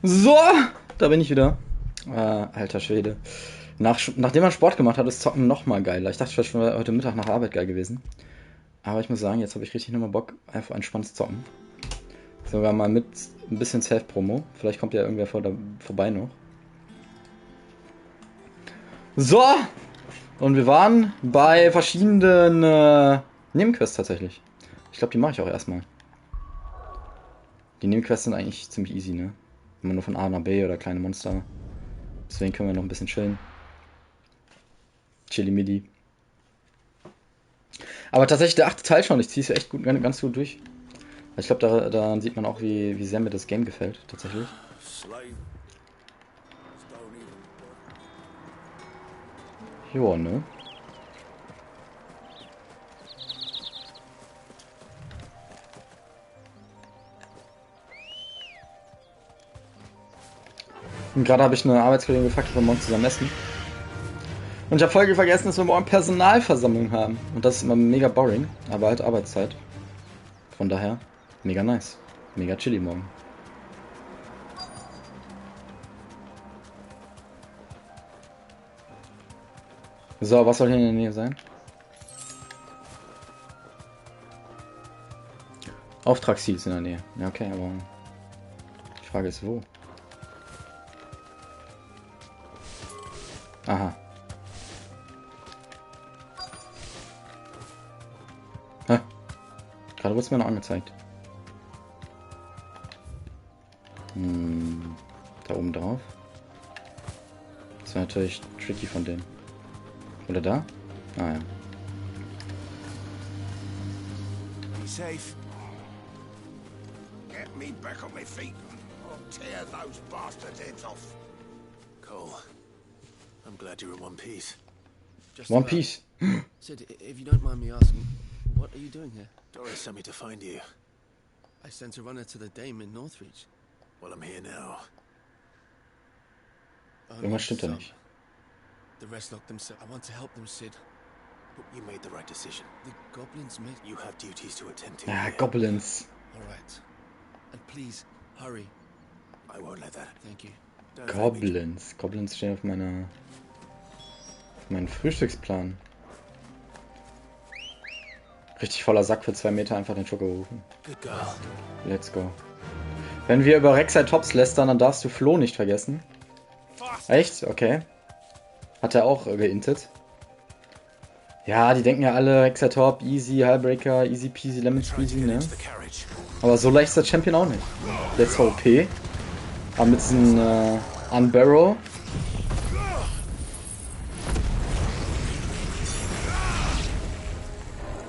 So, da bin ich wieder. Alter Schwede. Nachdem man Sport gemacht hat, ist Zocken noch mal geiler. Ich dachte, vielleicht wäre heute Mittag nach der Arbeit geil gewesen. Aber ich muss sagen, jetzt habe ich richtig nochmal Bock, einfach entspannt zu zocken. Sogar mal mit ein bisschen Self-Promo. Vielleicht kommt ja irgendwer vorbei noch. So! Und wir waren bei verschiedenen Nebenquests tatsächlich. Ich glaube, die mache ich auch erstmal. Die Nebenquests sind eigentlich ziemlich easy, ne? Immer nur von A nach B oder kleine Monster. Deswegen können wir noch ein bisschen chillen. Chili-Midi. Aber tatsächlich der 8. Teil schon. Ich ziehe es echt gut, ganz gut durch. Ich glaube, daran sieht man auch, wie sehr mir das Game gefällt, tatsächlich. Joa, ne? Und gerade habe ich eine Arbeitskollegin gefragt, ob wir morgen zusammen essen. Und ich habe voll vergessen, dass wir morgen Personalversammlung haben. Und das ist immer mega boring, aber halt Arbeitszeit. Von daher, mega nice. Mega chilly morgen. So, was soll hier in der Nähe sein? Auftragsziel ist in der Nähe. Ja, okay, aber die Frage ist wo. Aha. Hä? Gerade wurde es mir noch angezeigt. Da oben drauf. Das wäre natürlich tricky von denen. Oder da? Ah ja. Safe. Get me back on my feet. I'll tear those bastards' heads off. Cole, I'm glad you're in one piece. Just One about. Piece. Sid, if you don't mind me asking, what are you doing here? Doris sent me to find you. I sent a runner to the Dame in Northreach. Well, I'm here now. Irgendwas stimmt da Some. nicht. The rest locked themselves. I want to help them, Sid. But you made the right decision. The goblins made... You have duties to attend to. Ah, here. Goblins. All right. And please, hurry. I won't let that. Thank you. Don't thank me. Goblins. Goblins stehen auf meinem Frühstücksplan. Richtig voller Sack für 2 Meter einfach den Schoko rufen. Good girl. Let's go. Wenn wir über Rek'Sai lästern, dann darfst du Flo nicht vergessen. Echt? Okay. Hat er auch geintet. Ja, die denken ja alle Rek'Sai Top, easy, Hullbreaker, easy peasy, lemon squeezy, ne? The carriage. Aber so leicht ist der Champion auch nicht. Der ist zwar OP, aber mit diesem Unbarrow.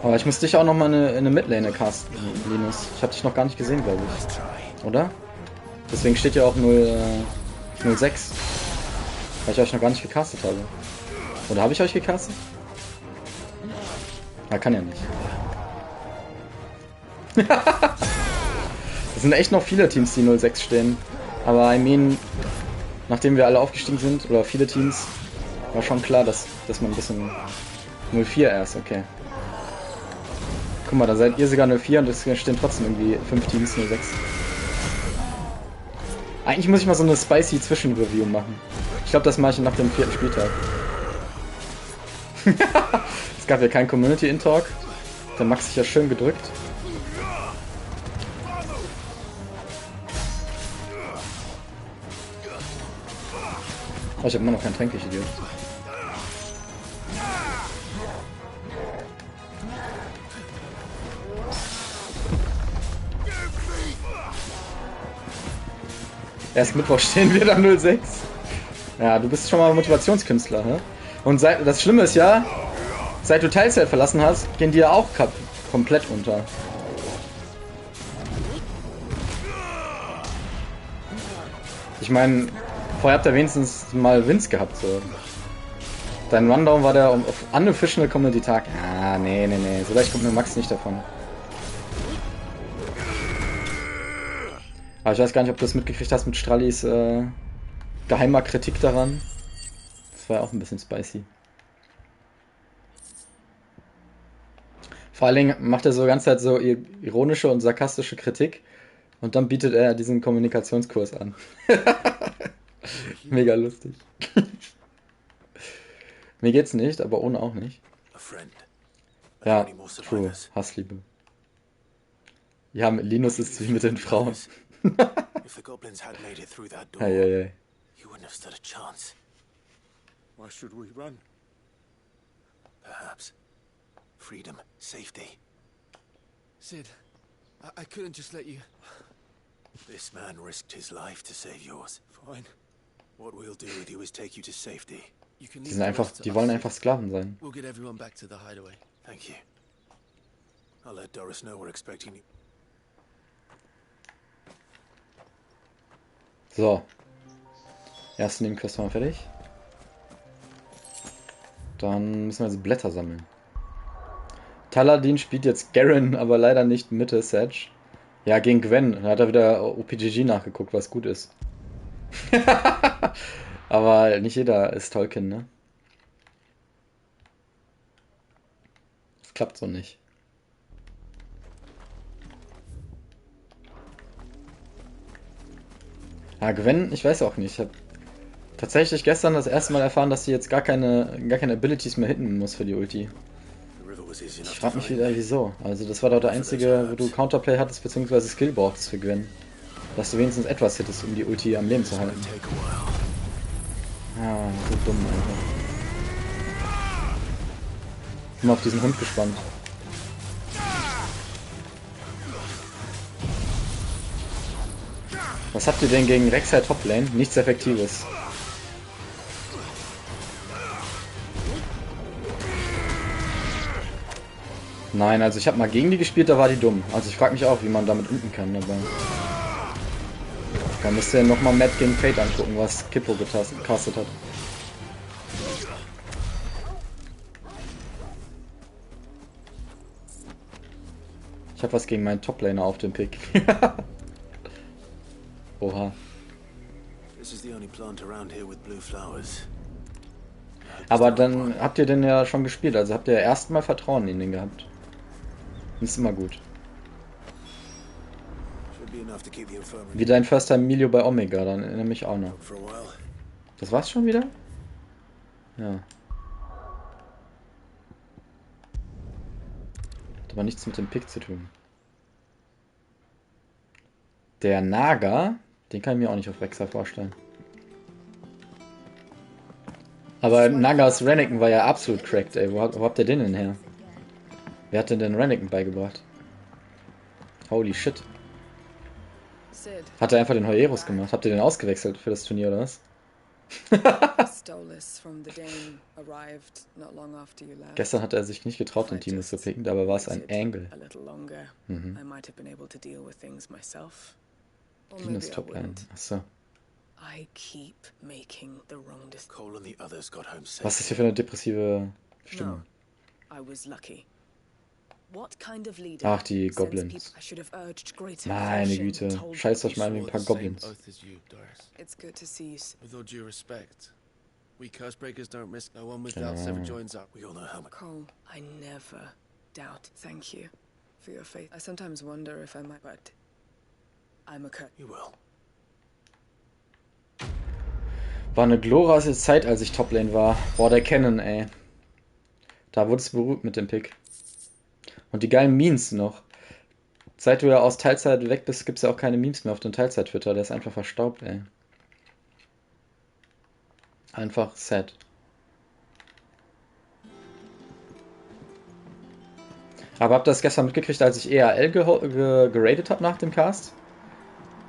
Aber ich muss dich auch noch mal in eine Midlane casten, Linus. Ich habe dich noch gar nicht gesehen, glaube ich. Oder? Deswegen steht ja auch 06. Weil ich euch noch gar nicht gecastet habe. Oder habe ich euch gecastet? Ja, kann ja nicht. Es sind echt noch viele Teams, die 06 stehen. Aber I mean, nachdem wir alle aufgestiegen sind, oder viele Teams, war schon klar, dass man ein bisschen 04 erst, okay. Guck mal, da seid ihr sogar 04 und es stehen trotzdem irgendwie 5 Teams 06. Eigentlich muss ich mal so eine spicy Zwischenreview machen. Ich glaube, das mache ich nach dem 4. Spieltag. Es gab ja keinen Community-In-Talk. Der Max sich ja schön gedrückt. Oh, ich habe immer noch kein Tränke, ich Idiot. Erst Mittwoch stehen wir dann 06. Ja, du bist schon mal Motivationskünstler, hä? Und das Schlimme ist ja, seit du Teilzeit verlassen hast, gehen die ja auch komplett unter. Ich meine, vorher habt ihr wenigstens mal Wins gehabt, so. Dein Rundown war der auf Unofficial Community Tag. Ah, nee. So leicht kommt mir Max nicht davon. Aber ich weiß gar nicht, ob du das mitgekriegt hast mit Strallis geheimer Kritik daran. Das war ja auch ein bisschen spicy. Vor allen Dingen macht er so die ganze Zeit so ironische und sarkastische Kritik. Und dann bietet er diesen Kommunikationskurs an. Mega lustig. Mir geht's nicht, aber ohne auch nicht. A friend. Ja, Any more true. survivors? Hassliebe. Ja, mit Linus ist es wie mit den Frauen. If the goblins had made it through that door, Hey. you wouldn't have stood a chance. Why should we run? Perhaps. Freedom, safety. Sid, I couldn't just let you... This man risked his life to save yours. Fine. What we'll do with you is take you to safety. You can Die leave sind the einfach, rest to die us, wollen Sid. einfach Sklaven sein. We'll get everyone back to the hideaway. Thank you. I'll let Doris know we're expecting you. So. Erste Nebenquest mal fertig. Dann müssen wir jetzt Blätter sammeln. Taladin spielt jetzt Garen, aber leider nicht Mitte Sedge. Ja, gegen Gwen. Da hat er wieder OPGG nachgeguckt, was gut ist. Aber nicht jeder ist Tolkien, ne? Das klappt so nicht. Ja, Gwen, ich weiß auch nicht. Ich habe tatsächlich gestern das erste Mal erfahren, dass sie jetzt gar keine Abilities mehr hitten muss für die Ulti. The river was easy Ich enough to frage mich find. wieder, wieso. Also das war doch der einzige, wo du Counterplay hattest, beziehungsweise Skill brauchtest für Gwen. Dass du wenigstens etwas hittest, um die Ulti am Leben zu halten. Take a while. Ah, so dumm einfach. Ich bin mal auf diesen Hund gespannt. Was habt ihr denn gegen Rek'Sai Toplane? Nichts Effektives. Nein, also ich habe mal gegen die gespielt, da war die dumm. Also ich frage mich auch, wie man damit unten kann, aber... Da müsst ihr nochmal Matt gegen Fate angucken, was Kippo gecastet hat. Ich habe was gegen meinen Toplaner auf dem Pick. Oha. This is the only plant around here with blue flowers. Aber dann habt ihr den ja schon gespielt, also habt ihr ja erstmal Vertrauen in den gehabt. Ist immer gut. Should be enough to keep the infirmary Wie dein First Time Milio bei Omega, dann erinnere mich auch noch. for a while. Das war's schon wieder? Ja. Hat aber nichts mit dem Pick zu tun. Der Naga, den kann ich mir auch nicht auf Rek'Sai vorstellen. Aber Nagas Renekton war ja absolut cracked, ey. Wo habt ihr den denn her? Wer hat denn den Renekton beigebracht? Holy shit. Sid, Hat er einfach den Hoyeros gemacht? Habt ihr den ausgewechselt für das Turnier oder was? Stolas from the Dane arrived not long after you left. Gestern hat er sich nicht getraut, den Team zu picken, dabei war es ein Angle. A little longer. Mhm. I might have been able to deal with things myself. Or Linus maybe I Toplane. wouldn't. Achso. I keep making the wrong decision. Cole and the others got home safe. Was ist hier für eine depressive Stimmung? No, I was lucky. What kind of leader Ach, die sends Goblins. people- I should have urged greater Meine caution Güte. and told Scheißt euch people- mal an ein paar Swore the same Goblins. oath as you, Doris. It's good to see you. With all due respect, we Cursebreakers don't risk no one with doubts ever joins up. We all know how much. Cole, I never doubt. Thank you for your faith. I sometimes wonder if I might, but I'm a Kurt. You will. War eine glorreiche Zeit, als ich Toplane war. Boah, der Cannon, ey. Da wurde es berühmt mit dem Pick. Und die geilen Memes noch. Seit du ja aus Teilzeit weg bist, gibt es ja auch keine Memes mehr auf dem Teilzeit-Twitter. Der ist einfach verstaubt, ey. Einfach sad. Aber habt ihr das gestern mitgekriegt, als ich EAL geradet habe nach dem Cast?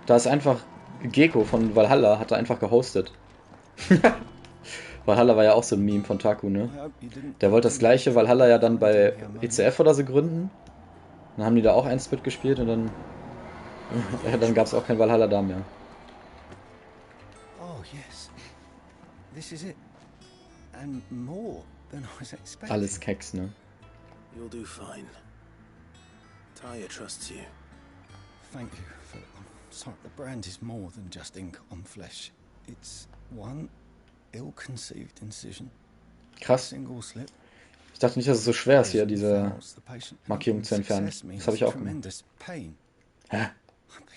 Da ist einfach Gecko von Valhalla, hat er einfach gehostet. Valhalla war ja auch so ein Meme von Taku, ne? Der wollte das gleiche Valhalla ja dann bei ECF oder so gründen. Dann haben die da auch ein Split gespielt und dann, dann gab es auch kein Valhalla da mehr. Oh, yes. This is it. And more than I was expecting. Alles Keks, ne? You'll do fine. Taya trusts you. Thank you, Philip. I'm sorry. The brand is more than just ink on flesh. It's one ill-conceived incision. Krass. Single slip. Ich dachte nicht, dass es so schwer ist, hier diese Fouls the patient, Markierung zu entfernen. success means Das habe ich auch gemacht. tremendous pain. Hä?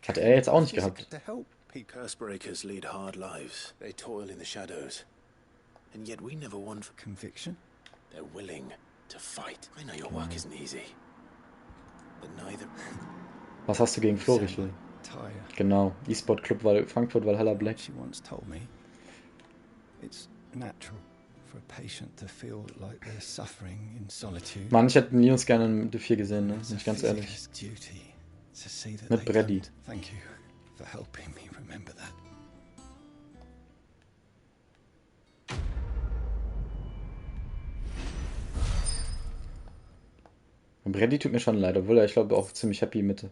Hat er jetzt auch nicht gehabt. To help people. Cursebreakers lead hard lives. They toil in the shadows. And yet we never won for Conviction? They're willing to fight. I know your work isn't easy. But neither... Was hast du gegen Florichel? Tire. Genau, E-Sport Club Frankfurt Valhalla Black. She once told me it's natural for a patient to feel like they're suffering in solitude. Mann, ich hätte Linus gerne in D4 gesehen, ne? Bin ich ganz ehrlich. It's a duty to see that Mit they Brady. don't. Thank you for helping me remember that. Brady tut mir schon leid, obwohl er, ich glaube, auch ziemlich happy mit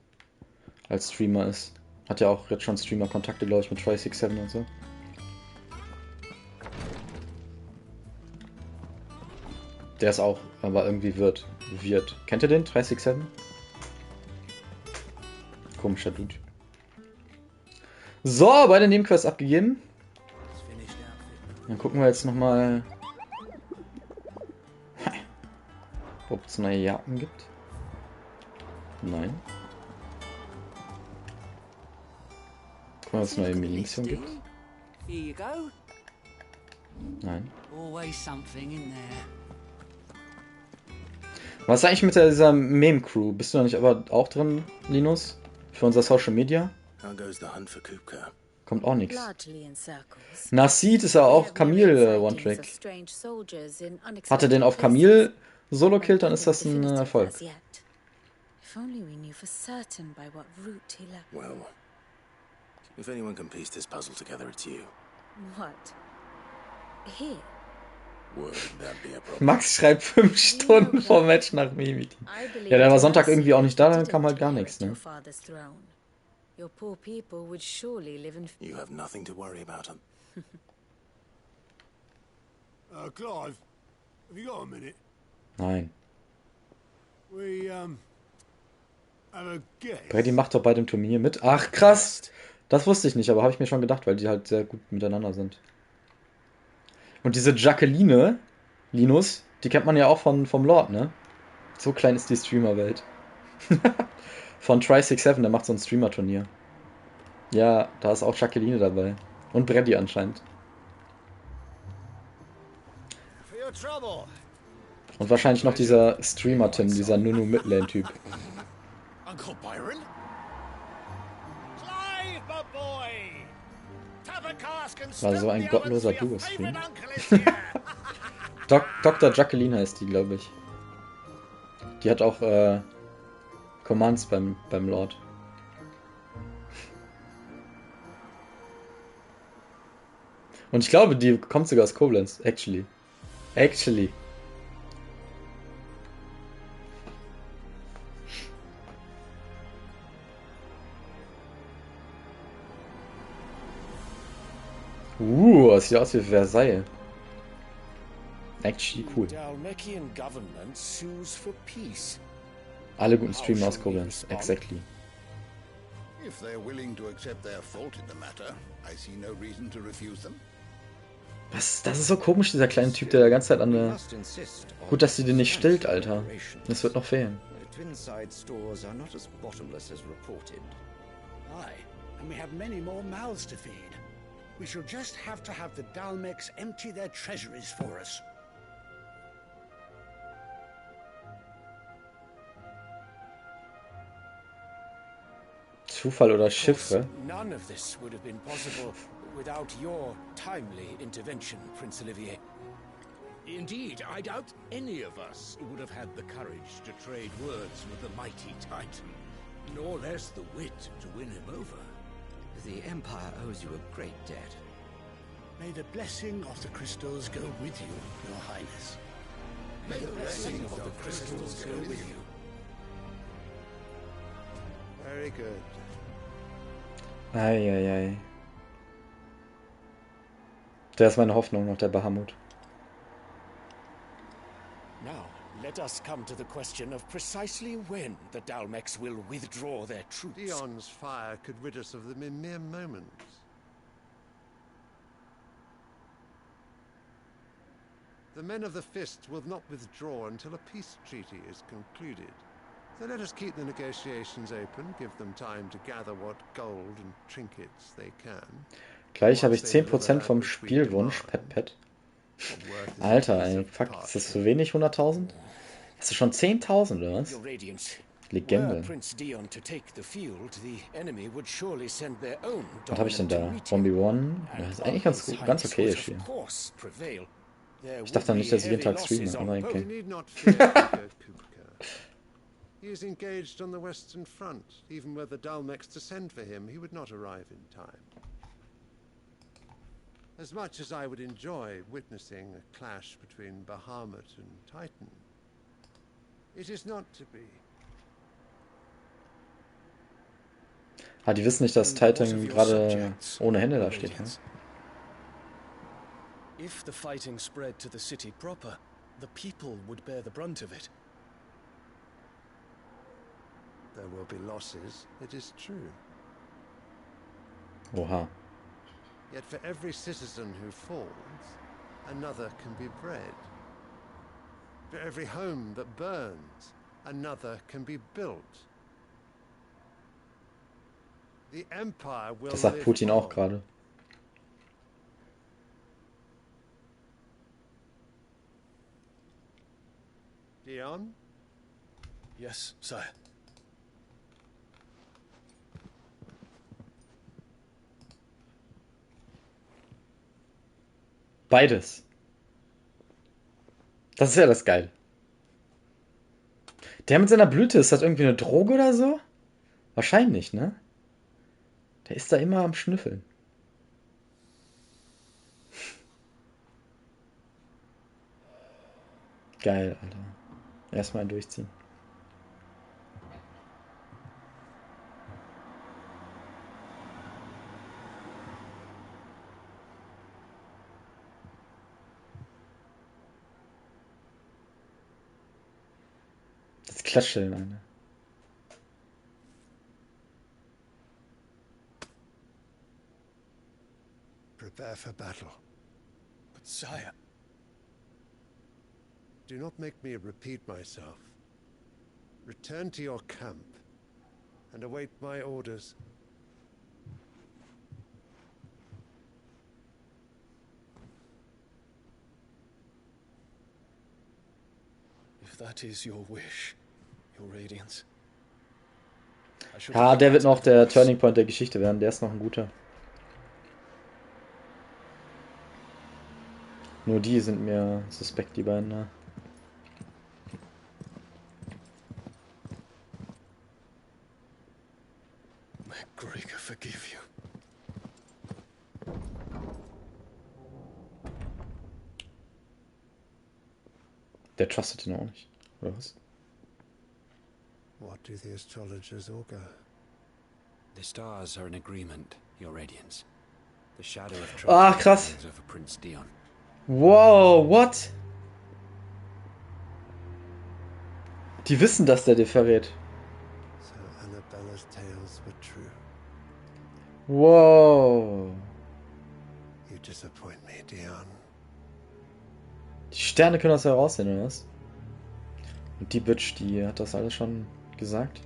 als Streamer ist. Hat ja auch jetzt schon Streamer-Kontakte, glaube ich, mit Fantasy XVI und so. Der ist auch, aber irgendwie wird. Kennt ihr den? Fantasy XVI? Komischer Dude. So, beide Nebenquests abgegeben. Dann gucken wir jetzt nochmal, ob es neue Jacken gibt. Nein. Gucken wir, ob es neue Munition gibt. Here you go. Nein. Always something in there. Was ist eigentlich mit dieser Meme-Crew? Bist du da nicht aber auch drin, Linus? Für unser Social Media? How goes the hunt for Kupka? Kommt auch nichts. Largely in circles. Nasid ist ja auch Camille One-Track. Hat er den auf Camille solo killt, dann ist das ein Erfolg. If only we knew for certain by what route he left. Well, if anyone can piece this puzzle together, it's you. What? Here? Would that be a problem? Max schreibt 5 Stunden vor Match nach Mimiti. Ja, der war Sonntag irgendwie auch nicht da, dann kam halt gar nichts, ne? Your poor people would surely live in... You have nothing to worry about. Clive, have you got a minute? Nein. We, have a guess. Brady macht doch bei dem Turnier mit. Ach, krass! Das wusste ich nicht, aber habe ich mir schon gedacht, weil die halt sehr gut miteinander sind. Und diese Jacqueline, Linus, die kennt man ja auch vom Lord, ne? So klein ist die Streamer-Welt. Von Tri67, der macht so ein Streamer-Turnier. Ja, da ist auch Jacqueline dabei. Und Brady anscheinend. Und wahrscheinlich noch dieser Streamer-Tim, dieser Nunu Midlane-Typ. Uncle Byron? Clive, my boy! War so ein gottloser Duo-Stream. Dr. Jacqueline heißt die, glaube ich. Die hat auch Commands beim Lord. Und ich glaube, die kommt sogar aus Koblenz. Actually. Das sieht aus wie Versailles. Actually cool. Alle guten Streamer aus Koblenz. Exactly. If they're willing to accept their fault in the matter, I see no reason to refuse them. Was? Das ist so komisch, dieser kleine Typ, der die ganze Zeit an der... Gut, dass sie den nicht stillt, Alter. Das wird noch fehlen. And we have many more mouths to feed. We shall just have to have the Dalmex empty their treasuries for us. Zufall oder Chiffre? None of this would have been possible without your timely intervention, Prince Olivier. Indeed, I doubt any of us would have had the courage to trade words with the mighty Titan, nor less the wit to win him over. The Empire owes you a great debt. May the blessing of the crystals go with you, Your Highness. May the blessing of the crystals go with you. Very good. Eieiei. Der ist meine Hoffnung noch, der Bahamut. Now, let us come to the question of precisely when the Dalmex will withdraw their troops. Dion's fire could rid us of them in mere moments. The men of the Fist will not withdraw until a peace treaty is concluded. So let us keep the negotiations open, give them time to gather what gold and trinkets they can. Gleich habe ich 10% vom Spielwunsch, Pet. Alter, ey, fuck, ist das zu wenig, 100.000? Hast du schon 10.000 oder was? Legende. Was habe ich denn da? Bombi One? Ja, ist eigentlich ganz okay ist hier. Ich dachte nicht, dass ich jeden Tag streame, aber okay. He is engaged on the Western Front. Even were the Dalmex to send for him, he would not arrive in time. As much as I would enjoy witnessing a clash between Bahamut and Titan, it is not to be. Ah, die wissen nicht, dass Titan gerade ohne Hände da steht, ne? If the fighting spread to the city proper, the people would bear the brunt of it. There will be losses, it is true. Oha. Yet for every citizen who falls, another can be bred. For every home that burns, another can be built. The Empire will Das sagt Putin auch gerade. Dion? Yes, sire. Beides. Das ist ja das Geile. Der mit seiner Blüte, ist das irgendwie eine Droge oder so? Wahrscheinlich, ne? Der ist da immer am Schnüffeln. Geil, Alter. Erstmal durchziehen. Das klatscht den eine. Prepare for battle. But sire... Do not make me repeat myself. Return to your camp and await my orders. If that is your wish, your Radiance. Ja, der wird noch der Turning Point der Geschichte werden. Der ist noch ein guter. Nur die sind mir suspekt, die beiden da. MacGregor, forgive you. Der trustet ihn auch nicht, oder was? What do the astrologers augur? The stars are in agreement, Your Radiance. The shadow of Ah, krass. over Prince Dion. Wow, what? Die wissen, dass der dir verrät. So Annabella's tales were true. Wow. You disappoint me, Dion. Die Sterne können das heraussehen, oder was? Und die Bitch, die hat das alles schon gesagt.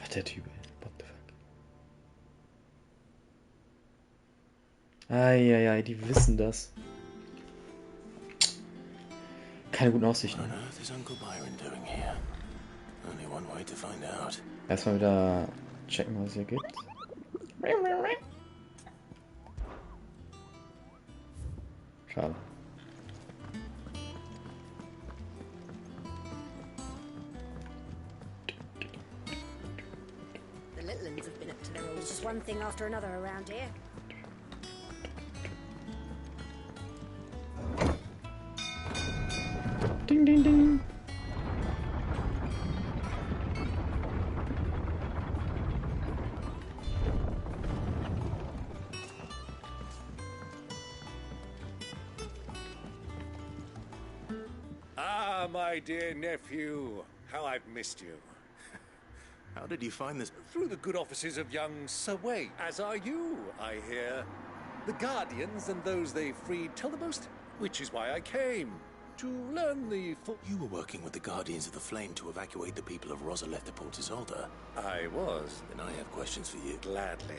Ach, der Typ, ey. What the fuck? Eieiei, die wissen das. Keine guten Aussichten. Erstmal wieder checken, was es hier gibt. Schade. The Littlands have been up to their old. It's just one thing after another around here. Ding, ding, ding. Ah, my dear nephew, how I've missed you. How did you find this? Through the good offices of young Sir Wayne, as are you, I hear. The Guardians and those they freed tell the most, which is why I came. to learn the full... You were working with the Guardians of the Flame to evacuate the people of Rosaletta Portisolda. I was. Then I have questions for you. Gladly.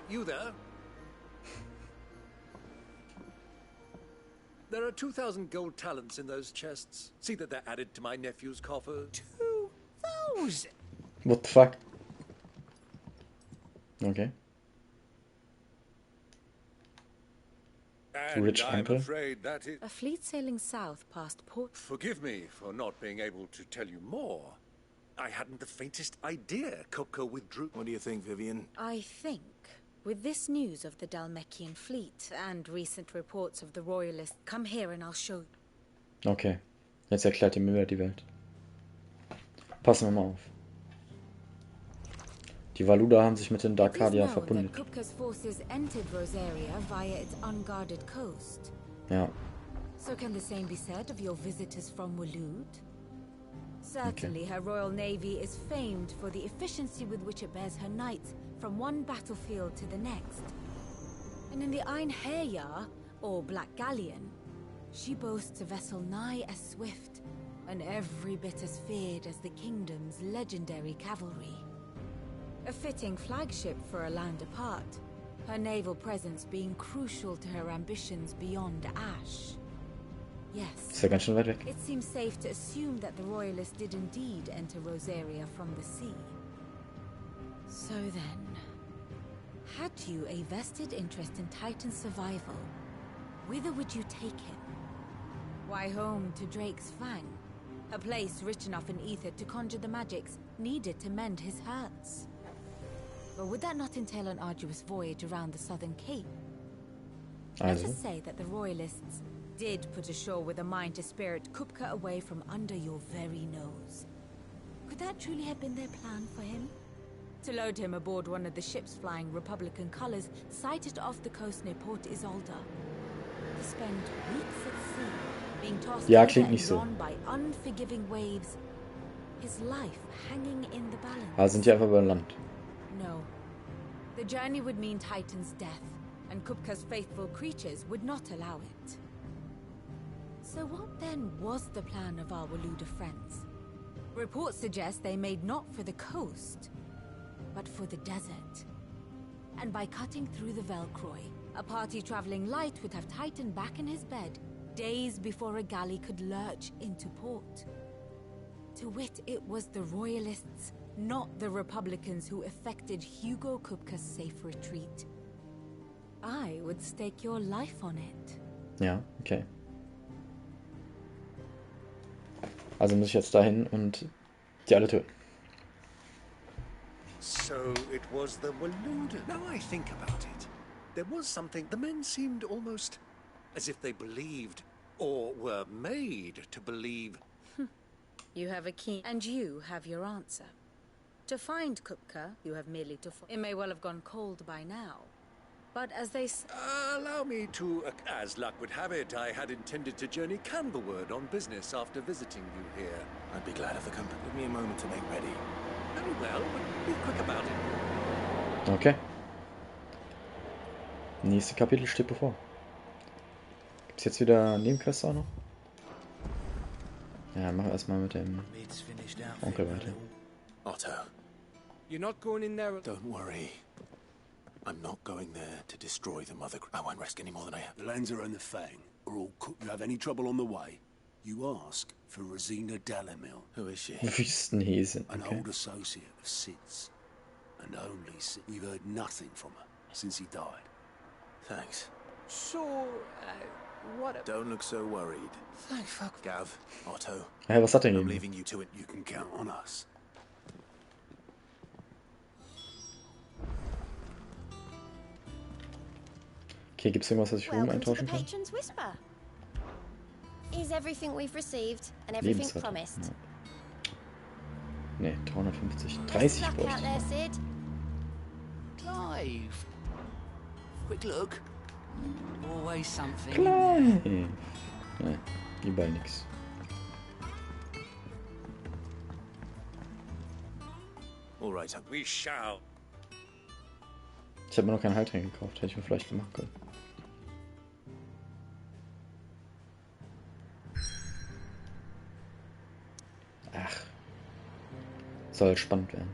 You there? There are 2,000 gold talents in those chests. See that they're added to my nephew's coffer. 2,000? What the fuck? Okay. And Rich I'm uncle. afraid that is... A fleet sailing south past Port... Forgive me for not being able to tell you more. I hadn't the faintest idea Kupka withdrew. What do you think, Vivian? I think, with this news of the Dalmekian fleet and recent reports of the Royalists, come here and I'll show you. Okay. Jetzt erklärt ihr mir wieder die Welt. Passen wir mal auf. Die Valuda haben sich mit den Darkadia verbündet. Kupka's forces entered Rosaria via its unguarded coast. Ja. So can the same be said of your visitors from Waloed? Certainly, her royal navy is famed for the efficiency with which it bears her knights from one battlefield to the next. And in the Einherjar, or Black Galleon, she boasts a vessel nigh as swift and every bit as feared as the kingdom's legendary cavalry. A fitting flagship for a land apart, her naval presence being crucial to her ambitions beyond Ash. Yes, Ist ja ganz schön weit weg. it seems safe to assume that the Royalists did indeed enter Rosaria from the sea. So then, had you a vested interest in Titan's survival, whither would you take him? Why, home to Drake's Fang, a place rich enough in ether to conjure the magics needed to mend his hurts. But would that not entail an arduous voyage around the southern cape? Let Also. us say that the Royalists did put ashore with a mind to spirit Kupka away from under your very nose. Could that truly have been their plan for him? To load him aboard one of the ships flying Republican colors sighted off the coast near Port Isolda. To spend weeks at sea, being tossed Ja, over klingt and nicht so. drawn by unforgiving waves, his life hanging in the balance. Ah, sind die einfach über Land. No. The journey would mean Titan's death, and Kupka's faithful creatures would not allow it. So what then was the plan of our Waluda friends? Reports suggest they made not for the coast, but for the desert. And by cutting through the Velcroy, a party traveling light would have Titan back in his bed days before a galley could lurch into port. To wit, it was the Royalists, not the Republicans, who effected Hugo Kupka's safe retreat. I would stake your life on it. Ja, okay. Also muss ich jetzt dahin und die alle töten. So it was the Waluda. Now I think about it, there was something. The men seemed almost as if they believed, or were made to believe. You have a key, and you have your answer. To find Kupka, you have merely to... It may well have gone cold by now. But as they... Allow me to, as luck would have it, I had intended to journey Candleward on business after visiting you here. I'd be glad of the company. Give me a moment to make ready. Very well, but be quick about it. Okay. Nächste Kapitel steht bevor. Gibt's jetzt wieder Nebenquests auch noch? Ja, mach erstmal mit dem Onkel weiter. Otto. You're not going in there... Don't worry. I'm not going there to destroy the Mother... I won't risk any more than I have. The Lanza and the Fang are all cooked. You have any trouble on the way, you ask for Rosina Dalamil. Who is she? Wüstenhäsin, An okay. old associate of Sid's. And only Sid. We've heard nothing from her since he died. Thanks. So, what... Don't look so worried. Thank fuck. Gav, Otto. Hey, was hat er I'm gegen? leaving you to it. You can count on us. Okay, gibt's irgendwas, was ich Ruhm Welcome to the eintauschen kann? Patron's Whisper. Is everything we've received and everything Lebensrette. promised? Ne, 350. Best 30 luck bräuchte out ich there, noch. Sid. Clive. Quick look. Always something. Klein! Ne, überall nix. All right, we shall. Ich habe mir noch keinen Heiltränk gekauft, hätte ich mir vielleicht machen können. Soll spannend werden.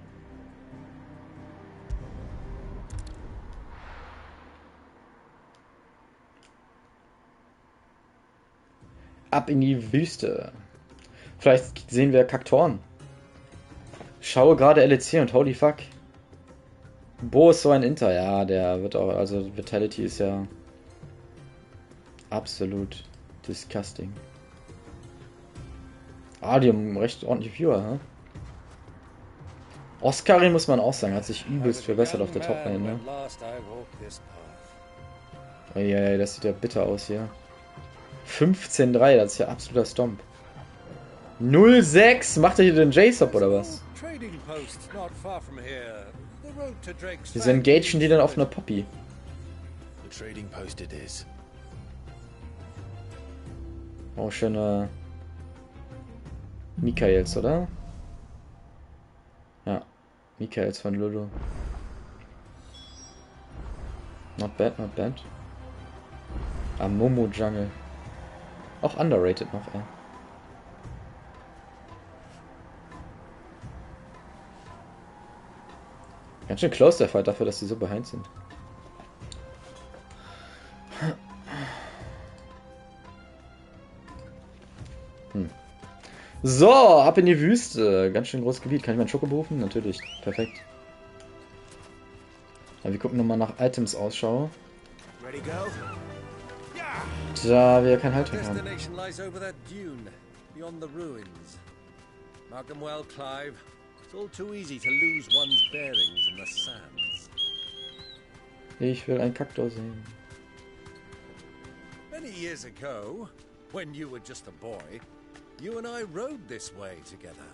Ab in die Wüste. Vielleicht sehen wir Kaktoren. Schaue gerade LEC und holy fuck. Bo ist so ein Inter. Ja, der wird auch, also Vitality ist ja absolut disgusting. Ah, die haben recht ordentlich Viewer, ne? Oscarin muss man auch sagen, hat sich übelst verbessert auf der Top-Lane, ne? Oh ja, das sieht ja bitter aus hier. 15-3, das ist ja absoluter Stomp. 0-6, macht er hier den J-Sop oder was? Wieso engagen die dann auf einer Poppy? Oh, schöne Mikaels, oder? Ja, Mikaels von Lulu. Not bad, not bad. Ah, Momo Jungle. Auch underrated noch, ey. Ganz schön close der Fight dafür, dass die so behind sind. So, ab in die Wüste. Ganz schön großes Gebiet. Kann ich meinen Schoko berufen? Natürlich. Perfekt. Ja, wir gucken nochmal nach Items Ausschau. Da wir kein Haltung haben. Ich will einen Kaktor sehen. Many years ago, when you were just a boy, you and I rode this way together,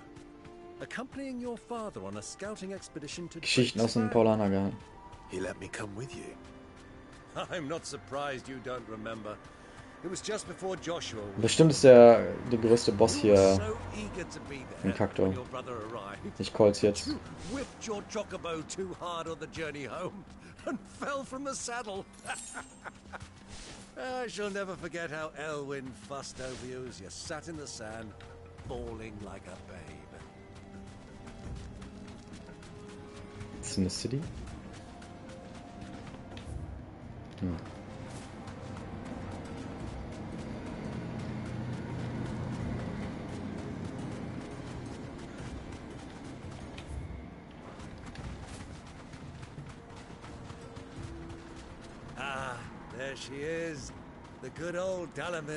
accompanying your father on a scouting expedition to Geschichten aus dem Paulanergarten. He let me come with you. I'm not surprised you don't remember. It was just before Joshua. Bestimmt ist der größte Boss hier im Kaktor. Ich call's jetzt. Whipped your chocobo too hard on the journey home and fell from the saddle. I shall never forget how Elwyn fussed over you as you sat in the sand, bawling like a babe. It's in the city? Hm.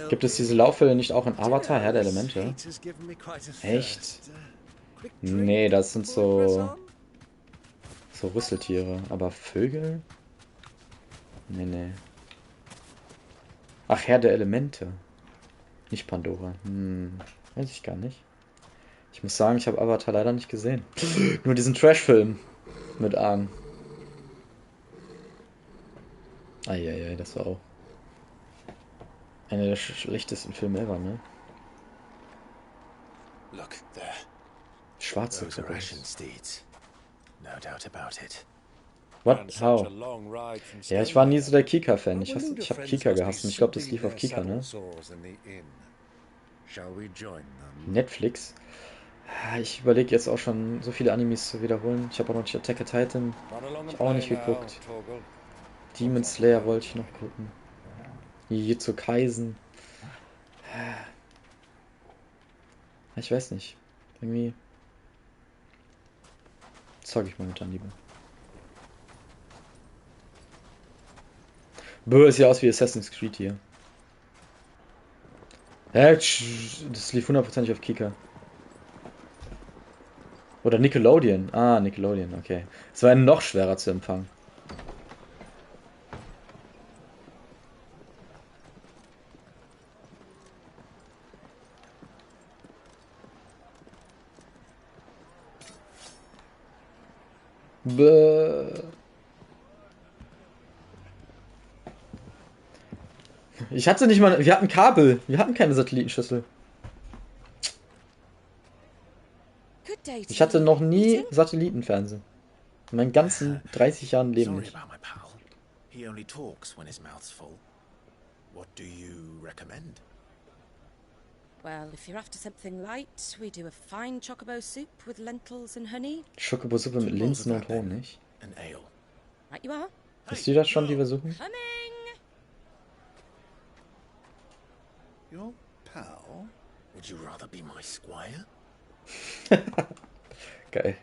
Gibt es diese Laufhöhle nicht auch in Avatar, Herr der Elemente? Echt? Nee, das sind so Rüsseltiere. Aber Vögel? Nee. Ach, Herr der Elemente. Nicht Pandora. Weiß ich gar nicht. Ich muss sagen, ich habe Avatar leider nicht gesehen. Nur diesen Trash-Film mit Aang. Eieiei, das war auch einer der schlechtesten Filme ever, ne? Look there. Schwarze Steeds. No doubt about it. What? How? Ja, ich war nie so der Kika-Fan. Ich hab Kika gehasst und ich glaube, das lief auf Kika, ne? Netflix? Ich überlege jetzt auch schon, so viele Animes zu wiederholen. Ich habe auch noch nicht Attack on Titan. Ich auch nicht geguckt. Demon Slayer wollte ich noch gucken. Jujutsu Kaisen. Ich weiß nicht. Irgendwie zocke ich momentan lieber. Böh, sieht aus wie Assassin's Creed hier. Das lief 100% auf Kika. Oder Nickelodeon. Ah, Nickelodeon, okay. Es war noch schwerer zu empfangen. Ich hatte nicht mal. Wir hatten Kabel. Wir hatten keine Satellitenschüssel. Ich hatte noch nie Satellitenfernsehen. In meinen ganzen 30 Jahren Leben nicht. He only talks when his mouth's full. What do you recommend? Well, if you're after something light, we do a fine chocobo soup with lentils and honey. Schokobo-Suppe mit Linsen und Honig. An ale. Right you are. Ist die das schon, die wir suchen? Coming! Your pal? Would you rather be my squire? Geil.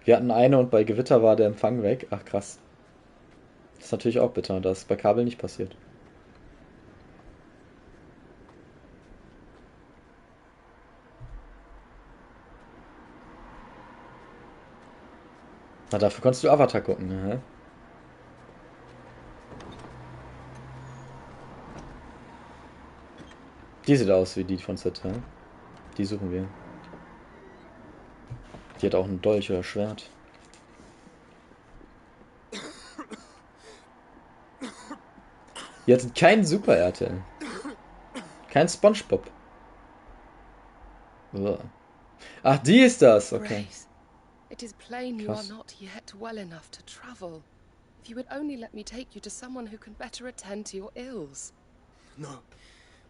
Wir hatten eine und bei Gewitter war der Empfang weg. Ach krass. Das ist natürlich auch bitter. Das ist bei Kabel nicht passiert. Na, dafür konntest du Avatar gucken, ne? Die sieht aus wie die von Sid, hä? Die suchen wir. Die hat auch ein Dolch oder Schwert. Die hat kein Super RTL. Kein SpongeBob. Uah. Ach, die ist das, okay. Grace, it is plain you are not yet well enough to travel. If you would only let me take you to someone who can better attend to your ills. No,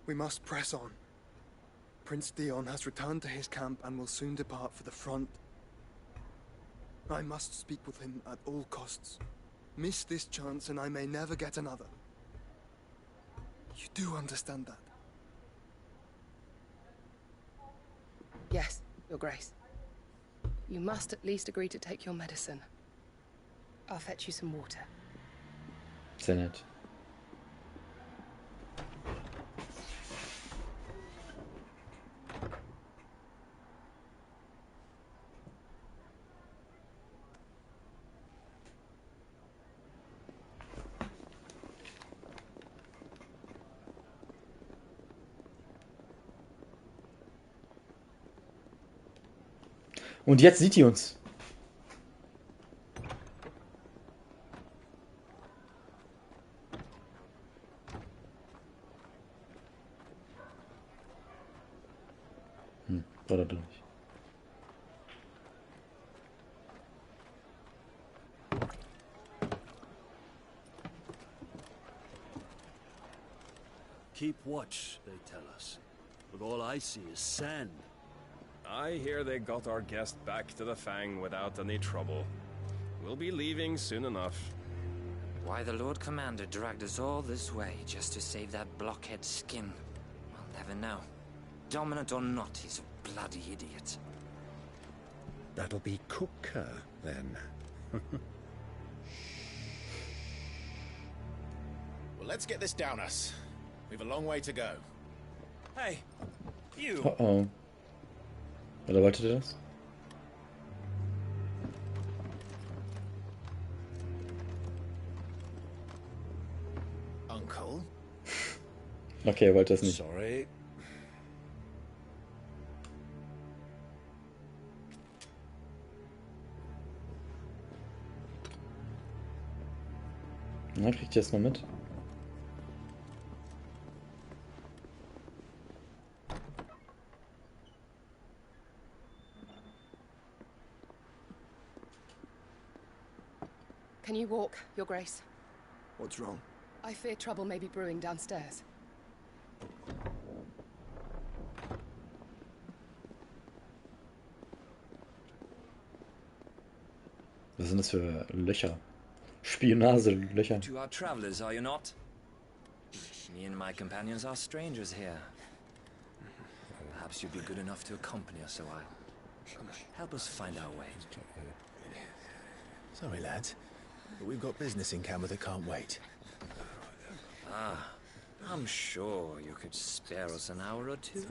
we must press on. Prince Theon has returned to his camp and will soon depart for the front. I must speak with him at all costs. Miss this chance and I may never get another. You do understand that? Yes, Your Grace. You must at least agree to take your medicine. I'll fetch you some water. Sehr nett. Und jetzt sieht die uns. Oder doch nicht. Keep watch, they tell us. But all I see is sand. I hear they got our guest back to the Fang without any trouble. We'll be leaving soon enough. Why the Lord Commander dragged us all this way just to save that blockhead skin, we'll never know. Dominant or not, he's a bloody idiot. That'll be Cooker, then. Well, let's get this down us. We've a long way to go. Hey, you. Oh. Oder wollte der das? Uncle. Okay, er wollte das nicht. Sorry. Na, kriegt ihr das mal mit? Can you walk, Your Grace? What's wrong? I fear trouble may be brewing downstairs. Was sind das für Löcher? Spionagelöcher. You are travelers, are you not? Me and my companions are strangers here. Perhaps you'd be good enough to accompany us a while. Help us find our way. Sorry, lads, but we've got business in camera that can't wait. Ah, I'm sure you could spare us an hour or two.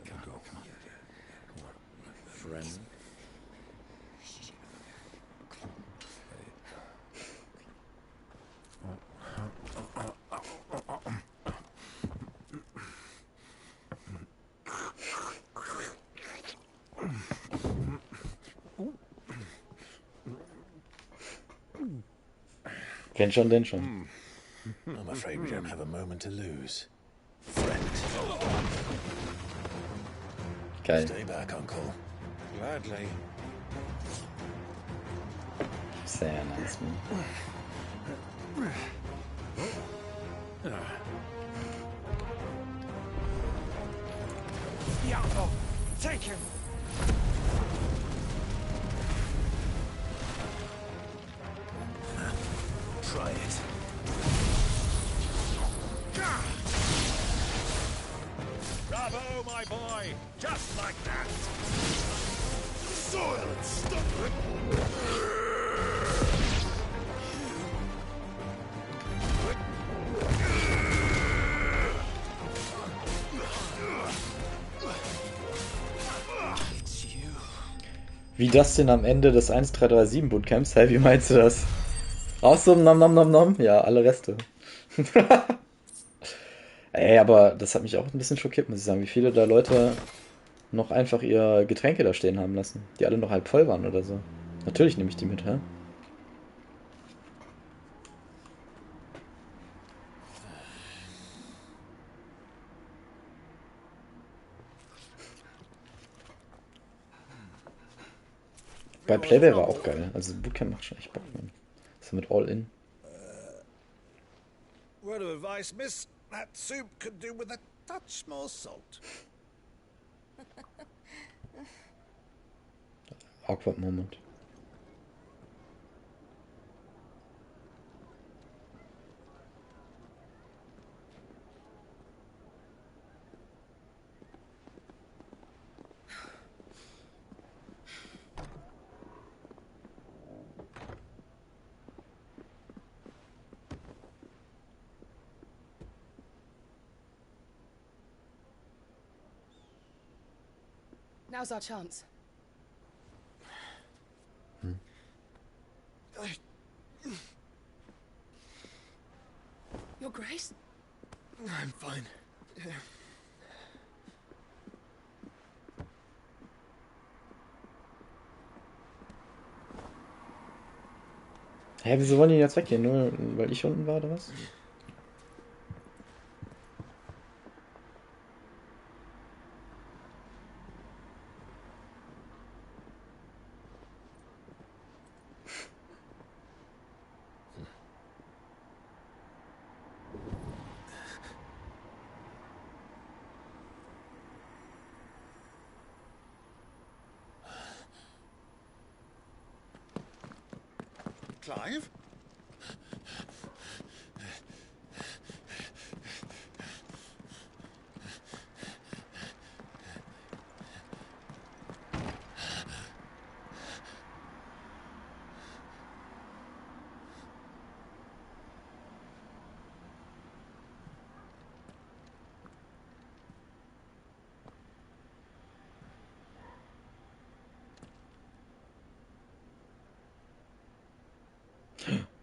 Friend. Kennt schon den schon. I'm afraid we don't have a moment to lose. Friend. Geil. Stay back, Uncle. Gladly. Sehr nice, man. Archer. Try it. Bravo, my boy! Just like that! Soil and stuff! Wie das denn am Ende des 1337 Bootcamps? Hey, wie meinst du das? Raus zum Nom Nom Nom Nom? Ja, alle Reste. Ey, aber das hat mich auch ein bisschen schockiert, muss ich sagen, wie viele da Leute noch einfach ihr Getränke da stehen haben lassen, die alle noch halb voll waren oder so. Natürlich nehme ich die mit, hä? Bei Play wäre auch geil. Also Bootcamp macht schon echt Bock, man. So mit All-In. Word of advice, miss. That soup could do with a touch more salt. Awkward Moment. Now's our chance. Your Grace? I'm fine. Yeah. Hä, wieso wollen die jetzt weggehen? Nur weil ich unten war, oder was? Clive?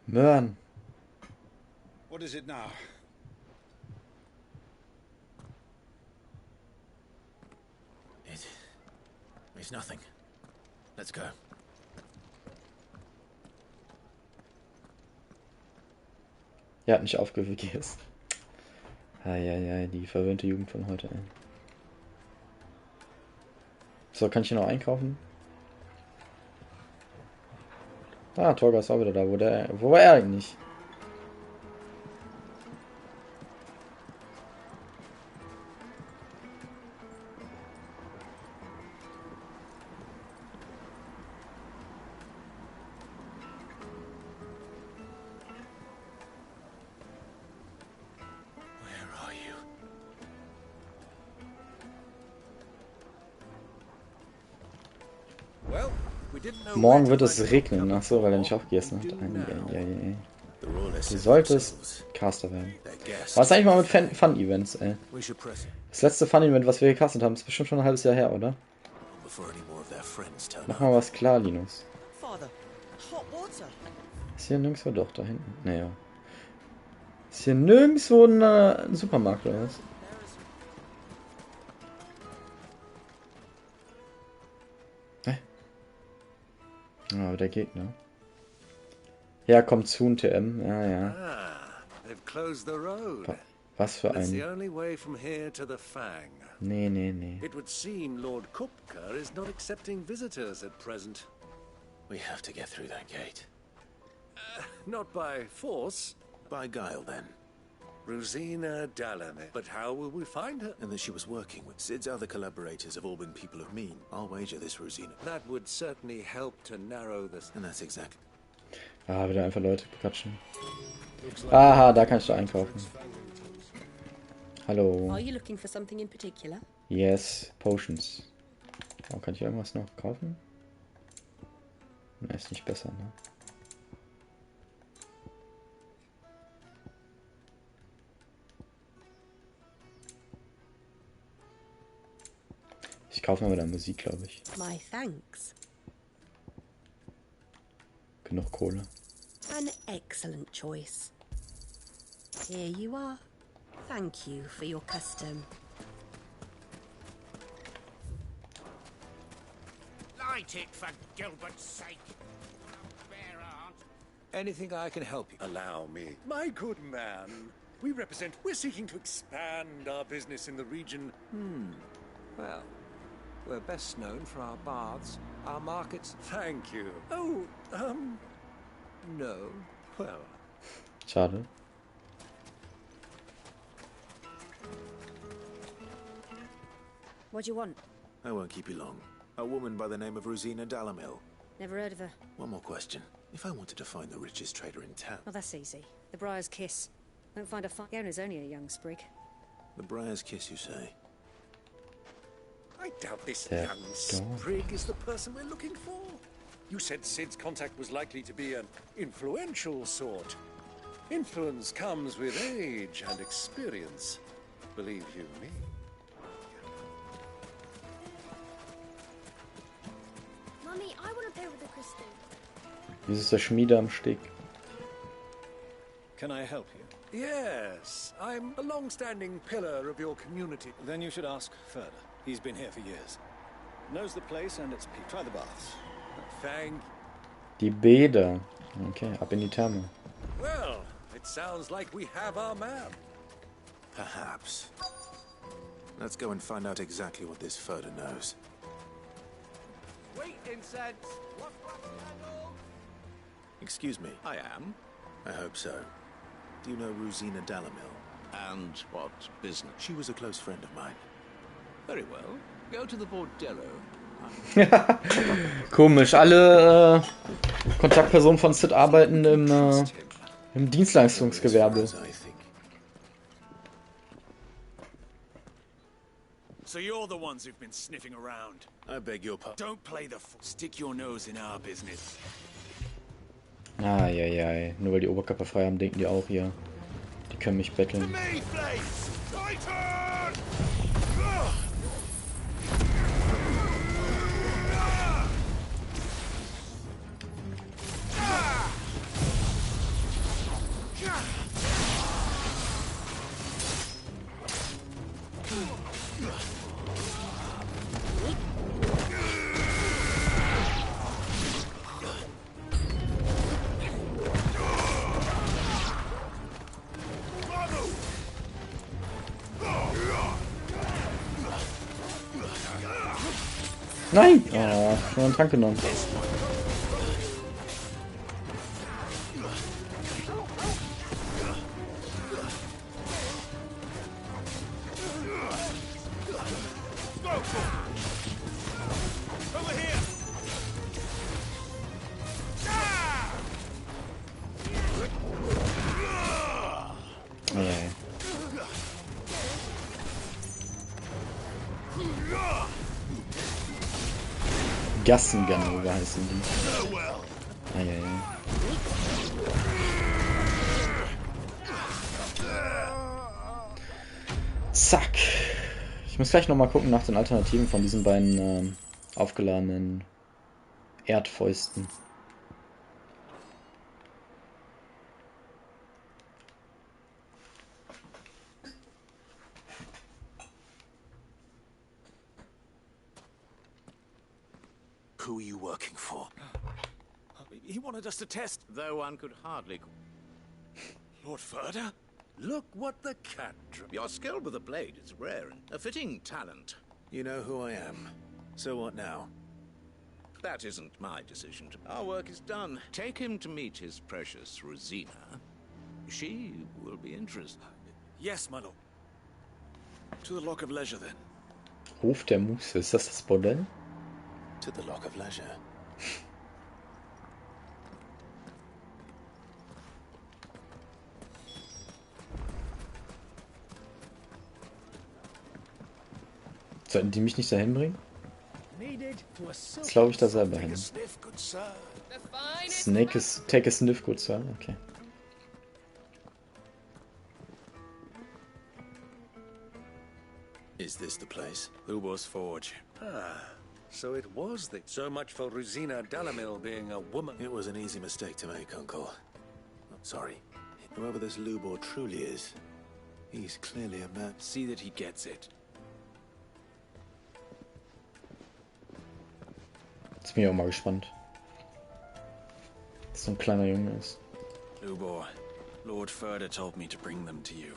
Möhren. What is it now? It's nothing. Let's go. Er hat nicht aufgehört, wie gehst. Eieiei, die verwöhnte Jugend von heute, ey. So, kann ich hier noch einkaufen? Ah, Torga ist auch wieder da. Wo war er eigentlich? Morgen wird es regnen, achso, weil er nicht aufgegessen hat. Du solltest Caster werden. Was eigentlich mal mit Fun-Events, ey? Das letzte Fun-Event, was wir gecastet haben, ist bestimmt schon ein halbes Jahr her, oder? Mach mal was klar, Linus. Ist hier nirgendwo doch, da hinten? Naja. Ist hier nirgendwo ein Supermarkt oder was? Ah, der Gegner. Ja, kommt zu, TM. Ja, ja. Was für ein... Nee. It would seem Lord Kupka is not accepting visitors at present. We have to get through that gate. Not by force. By guile, then. Rosina Dalamir. But how will we find her? And that she was working with Sid's other collaborators have all been people of mean. I'll wager this Rosina. That would certainly help to narrow this. And that's exactly. Ah, wieder einfach Leute bequatschen. Aha, da kannst du einkaufen. Hallo. Are you looking for something in particular? Yes, Potions. Oh, kann ich irgendwas noch kaufen? Na, ist nicht besser, ne? Ich kaufe mir mal da Musik, glaube ich. My thanks. Genug Kohle. An excellent choice. Here you are. Thank you for your custom. Light it, for Gilbert's sake. Bear aunt. Anything I can help you? Allow me. My good man, we're seeking to expand our business in the region. Well, we're best known for our baths, our markets. Thank you. Oh, no. Well. Schade. What do you want? I won't keep you long. A woman by the name of Rosina Dalamil. Never heard of her. One more question. If I wanted to find the richest trader in town... Well, that's easy. The Briar's Kiss. Won't find a fine... The owner's only a young sprig. The Briar's Kiss, you say? I doubt this young sprig is the person we're looking for. You said Sid's contact was likely to be an influential sort. Influence comes with age and experience. Believe you me. Mummy, I want to play with the crystal. Wieso ist der Schmiede am Steg? Can I help you? Yes, I'm a long-standing pillar of your community. Then you should ask further. He's been here for years. Knows the place and its people. Try the baths. Thank. Die Bäder. Okay, ab in die Therme. Well, it sounds like we have our man. Perhaps. Let's go and find out exactly what this Furder knows. Wait, incense! Excuse me. I am. I hope so. Do you know Rosina Dalamil? And what business? She was a close friend of mine. Very well. Go to the bordello. Komisch. Alle Kontaktpersonen von Sid arbeiten im Dienstleistungsgewerbe. So you're the ones who've been sniffing around. I beg your pardon. Don't play the fool. Stick your nose in our business. Eieiei. Nur weil die Oberkörper frei haben, denken die auch hier. Die können mich betteln. Nein! Oh, schon einen Trank genommen. Gassenganove heißen die. Zack. Ich muss gleich nochmal gucken nach den Alternativen von diesen beiden aufgeladenen Erdfäusten. Who are you working for? He wanted us to test. Though one could hardly... Lord Furder? Look what the cat drew. Your skill with the blade is rare and a fitting talent. You know who I am. So what now? That isn't my decision. Our work is done. Take him to meet his precious Rosina. She will be interested. Yes, my lord. To the Lock of Leisure, then. Hof der Muße, ist das Bordell? To the Lock of Leisure. Sollten die mich nicht dahin bringen? Jetzt glaube ich da selber hin. Take a sniff, good sir. Okay. Is this the place? Lubo's Forge. Ah, so it was the... So much for Rosina Dalamil being a woman. It was an easy mistake to make, Uncle. I'm sorry. Whoever this Lubor truly is, he's clearly a man. See that he gets it. Jetzt bin ich auch mal gespannt. Was so ein kleiner Junge ist. Lubor, Lord Furder told me to bring them to you.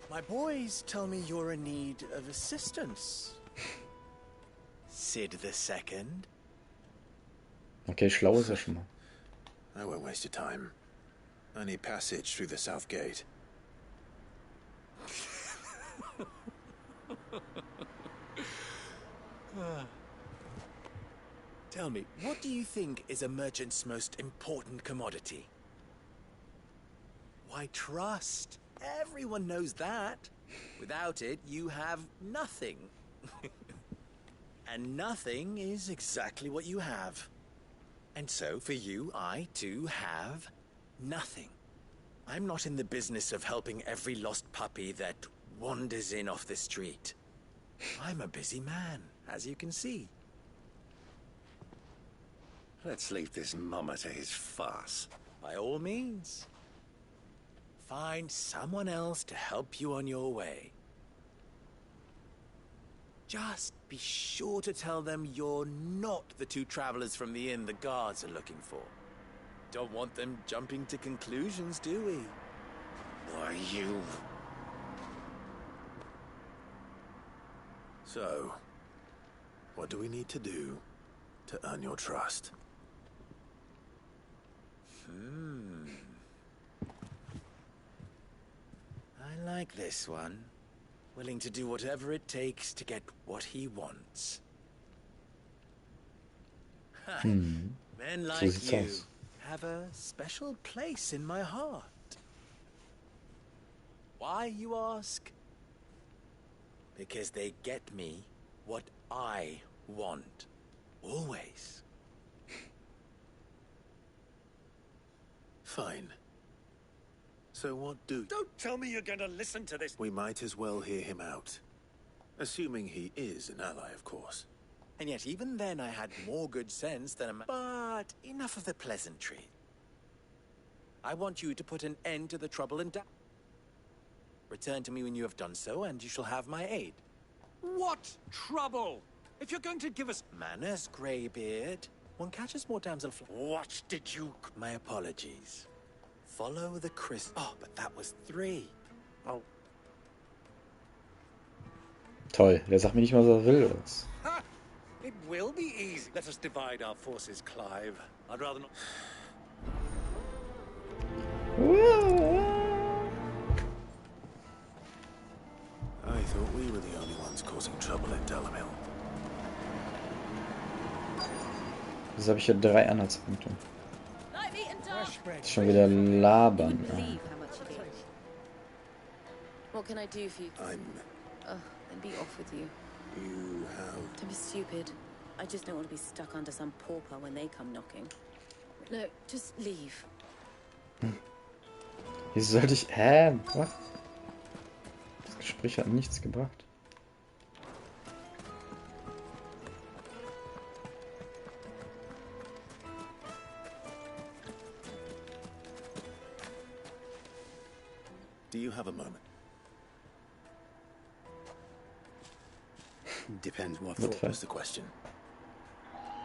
My boys tell me you're in need of assistance. Sid II? Okay, schlau ist er schon mal. I won't waste your time. I need passage through the south gate. Tell me, what do you think is a merchant's most important commodity? Why, trust. Everyone knows that. Without it, you have nothing. And nothing is exactly what you have. And so, for you, I, too, have nothing. I'm not in the business of helping every lost puppy that wanders in off the street. I'm a busy man, as you can see. Let's leave this mummer to his farce. By all means. Find someone else to help you on your way. Just be sure to tell them you're not the two travelers from the inn the guards are looking for. Don't want them jumping to conclusions, do we? Why, you... So, what do we need to do to earn your trust? I like this one. Willing to do whatever it takes to get what he wants. Men like you have a special place in my heart. Why, you ask? Because they get me what I want. Always. Fine. So what do... Don't tell me you're going to listen to this. We might as well hear him out. Assuming he is an ally, of course. And yet even then I had more good sense than a man. But enough of the pleasantry. I want you to put an end to the trouble and doubt. Return to me when you have done so, and you shall have my aid. What trouble? If you're going to give us... Manners, Greybeard. One catches more damselflies. What did you... My apologies. Follow the Chris... Oh, but that was 3. Oh. Toll, der sagt mir nicht mal, was er will, oder was? Ha! It will be easy. Let us divide our forces, Clive. I'd rather not... I thought we were the only ones causing trouble in Dalamil. Jetzt habe ich hier 3 Anhaltspunkte. Schon wieder labern. What can I do for you? I'm... Then be off with you. You have... Don't be stupid. I just don't want to be stuck under some pauper when they come knocking. No, just leave. Wieso sollte ich... Was? Das Gespräch hat nichts gebracht. Do you have a moment? Depends what What for. was the question?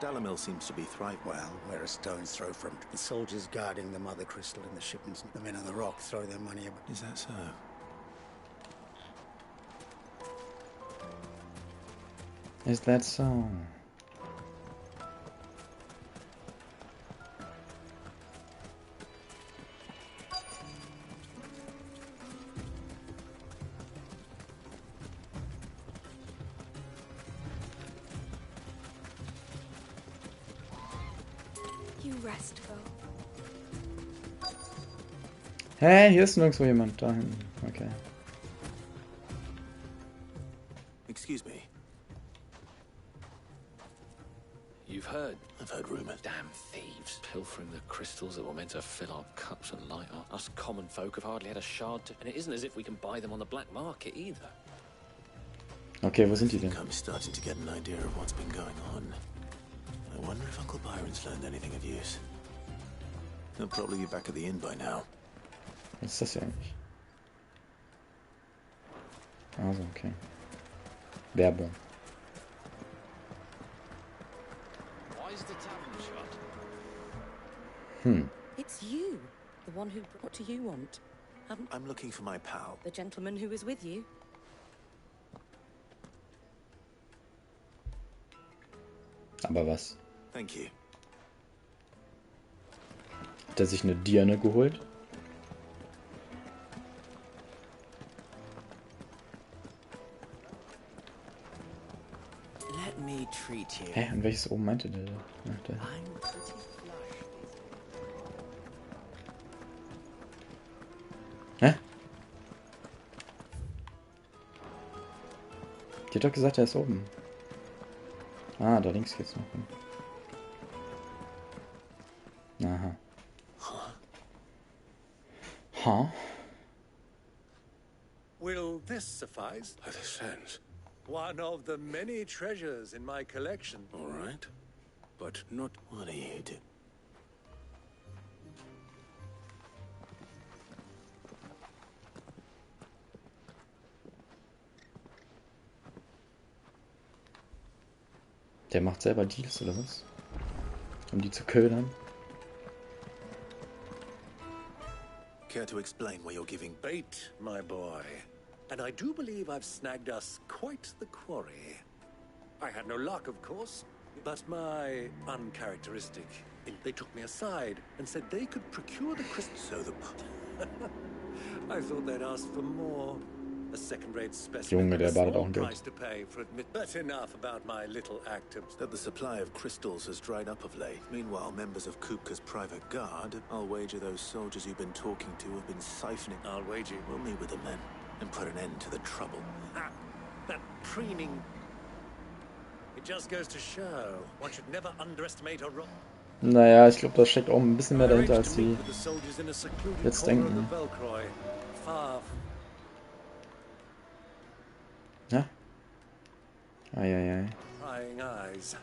Dalamil seems to be thriving. Well, we're a stone's throw from the soldiers guarding the Mother Crystal and the shipments. The men on the rock throw their money about. Is that so? Is that so? you rest, Bo. Hä, hier ist nirgendwo jemand. Da hinten. Okay. Excuse me. You've heard? I've heard rumors. Damn thieves. Pilfering the crystals that were meant to fill our cups and light up. Us common folk have hardly had a shard to... And it isn't as if we can buy them on the black market either. Okay, wo sind die denn? I'm starting to get an idea of what's been going on. I wonder if Uncle Byron's learned anything of use. He'll probably be back at the inn by now. Was ist das hier eigentlich? Also, okay. Werbung. Why is the tavern shut? It's you, the one who... What do you want? I'm looking for my pal. The gentleman who was with you? Aber was? Thank you. Hat er sich eine Dirne geholt? Let me treat you. Hä, und welches oben meinte der? Ach, der. I'm pretty flush. Hä? Die hat doch gesagt, er ist oben. Ah, da links geht's noch hin. Aha. Huh? Will this suffice? By the sense. One of the many treasures in my collection. All right. But not... What are you doing? Der macht selber Deals, oder was? Um die zu ködern? Care to explain why you're giving Bait, my boy. And I do believe I've snagged us quite the quarry. I had no luck, of course, but my uncharacteristic. They took me aside and said they could procure the crystal. So the... I thought they'd ask for more. A second-rate specimen. Junge, der badet auch ein Price Bild. to pay for admit. But enough about my little act of... That the supply of crystals has dried up of late. Meanwhile, members of Kupka's private guard, I'll wager those soldiers you've been talking to have been siphoning. I'll wager. We'll meet with them then, and put an end to the trouble. Ah, that preening. It just goes to show one should never underestimate a rock. Naja, ich glaube, da steckt auch ein bisschen mehr dahinter, als die jetzt denken. Ja? Eieiei. Prying eyes.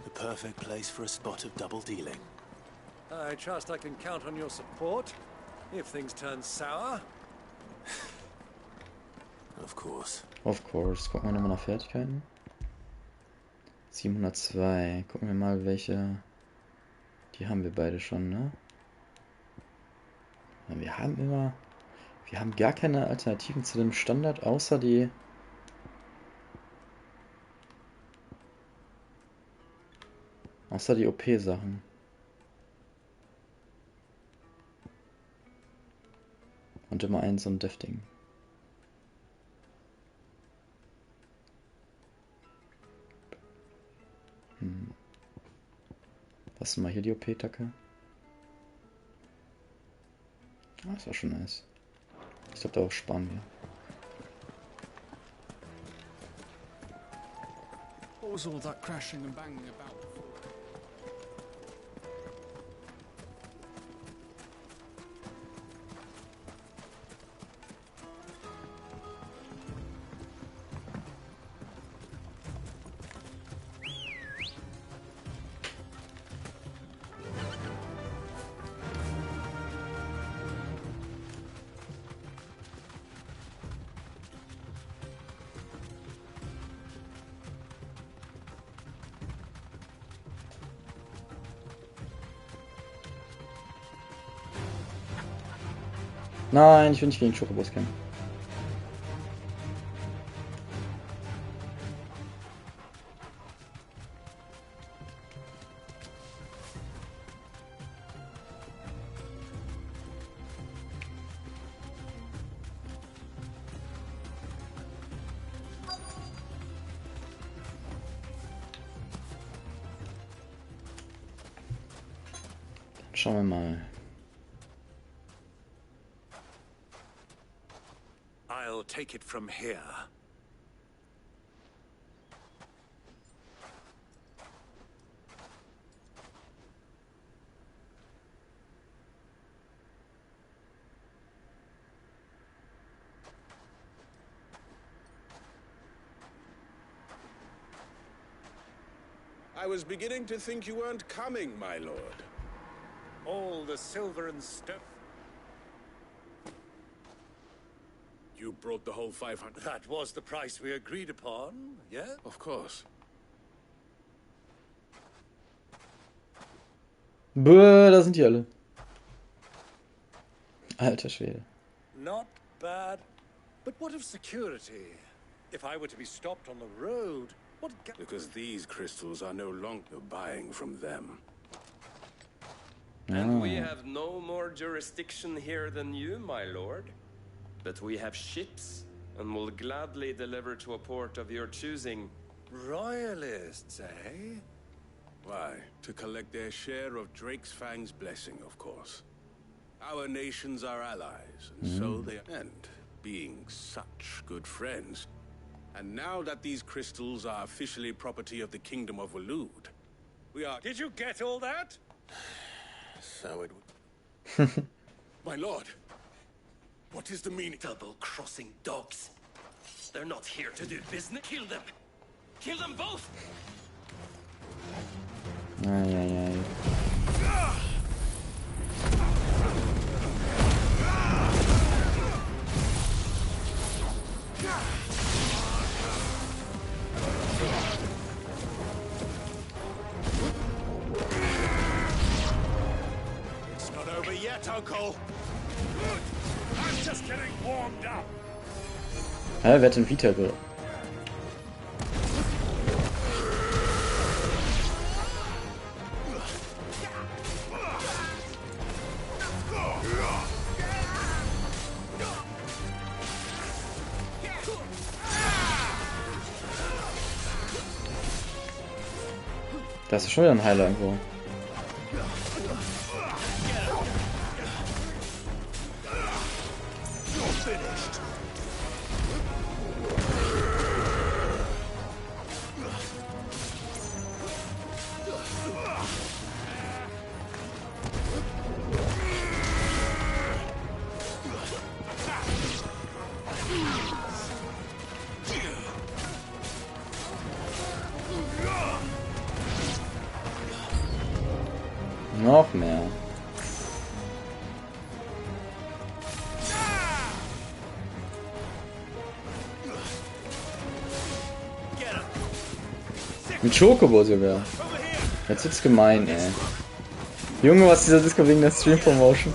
The perfect place for a spot of double dealing. I trust I can count on your support if things turn sour. Of course. Of course. Gucken wir nochmal nach Fertigkeiten. 702. Gucken wir mal, welche... Die haben wir beide schon, ne? Wir haben gar keine Alternativen zu dem Standard, außer die... Außer die OP-Sachen. Und immer einen so einen deftigen. Was ist denn mal hier die OP-Tacke? Ah, ist auch schon nice. Ich glaube, darauf sparen wir. What was all that crashing and banging about? Nein, ich will nicht gegen Chocobos kämpfen. Schauen wir mal. I'll take it from here. I was beginning to think you weren't coming, my lord. All the silver and stuff. You brought the whole 500. That was the price we agreed upon, yeah? Of course. Bäh, da sind die alle. Alter Schwede. Not bad. But what of security? If I were to be stopped on the road, what... Because these crystals are no longer buying from them. And we have no more jurisdiction here than you, my lord. But we have ships, and will gladly deliver to a port of your choosing. Royalists, eh? Why? To collect their share of Drake's Fang's blessing, of course. Our nations are allies, and so they end, being such good friends. And now that these crystals are officially property of the Kingdom of Waloed, we are... Did you get all that? So it would... My lord, what is the meaning? Double-crossing dogs. They're not here to do business. Kill them! Kill them both! Ai, ai, ai. It's not over yet, Uncle. Good. I'm just getting warmed up. Wer hat den Vita ge... Da ist schon wieder ein Heiler irgendwo. Noch mehr. Ein Chocobo sogar. Jetzt wird's gemein, ey. Junge, was ist dieser Disco wegen der Stream-Promotion?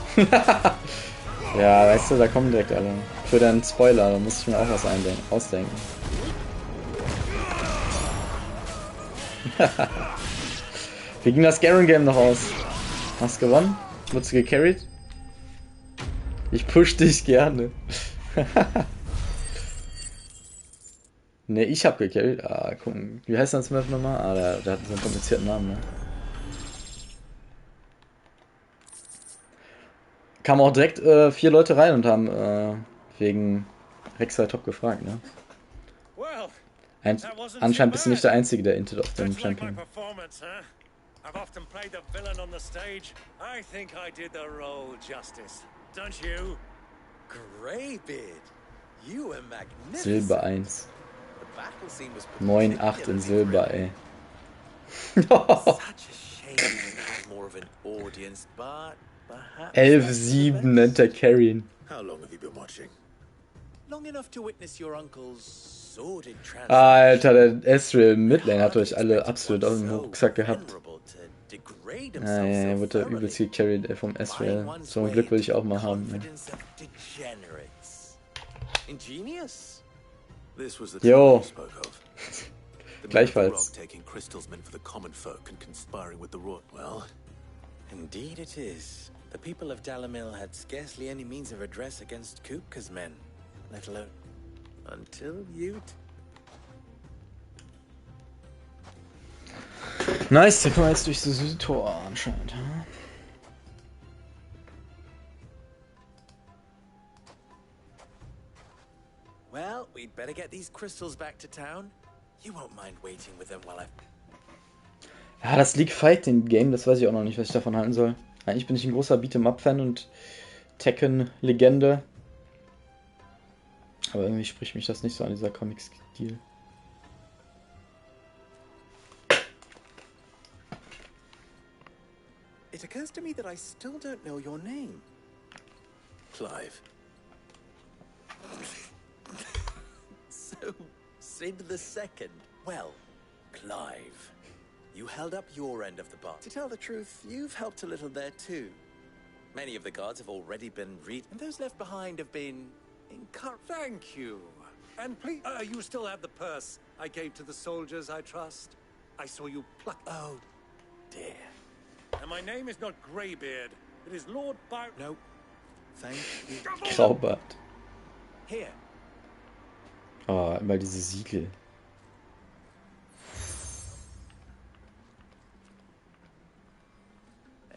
Ja, weißt du, da kommen direkt alle. Für deinen Spoiler, da muss ich mir auch was ausdenken. Wie ging das Garen-Game noch aus? Hast du gewonnen? Wurdest du gecarried? Ich push dich gerne. Ne, ich hab gecarried. Ah, gucken. Wie heißt das nochmal? Ah, der hat so einen komplizierten Namen, ne? Kamen auch direkt 4 Leute rein und haben wegen Rek'Sai Top gefragt, ne? Anscheinend bist du nicht der Einzige, der intet auf dem Champion. I've often played the villain on the stage. I think I did the role justice. Don't you? Greybeard, you were magnificent. Silber 1. The battle scene was 9, 8 in Silber, ey. Such a shame you didn't have more of an audience, but perhaps 11-7 nennt der Carrion. How long have you been watching? Long enough to witness your uncle's sordid Alter, der Ezreal Midlane hat euch alle absolut auf dem Rucksack gehabt. Ja, ja, wird da übelst gecarried vom Ezreal. So ein Glück will ich auch mal haben. Ne? Jo. Gleichfalls. Indeed it is. The people of Dalamil had scarcely any means of redress against Kupka's men, let alone until you. Nice, da kommen wir jetzt durch das Tor anscheinend. better get these crystals back to town. You won't mind waiting with them while I... Ja, das League Fighting Game, das weiß ich auch noch nicht, was ich davon halten soll. Eigentlich bin ich ein großer Beat'em-up-Fan und Tekken-Legende. Aber irgendwie spricht mich das nicht so an, dieser Comic-Stil. It occurs to me that I still don't know your name. Clive. So, Sid the Second. Well, Clive, you held up your end of the bar. To tell the truth, you've helped a little there too. Many of the guards have already been and those left behind have been encouraged. Thank you. And please, you still have the purse I gave to the soldiers, I trust? I saw you pluck... Oh, dear. And my name is not Greybeard. It is Lord Byron. No. Thank you. Graubart. Here. Oh, immer diese Siegel.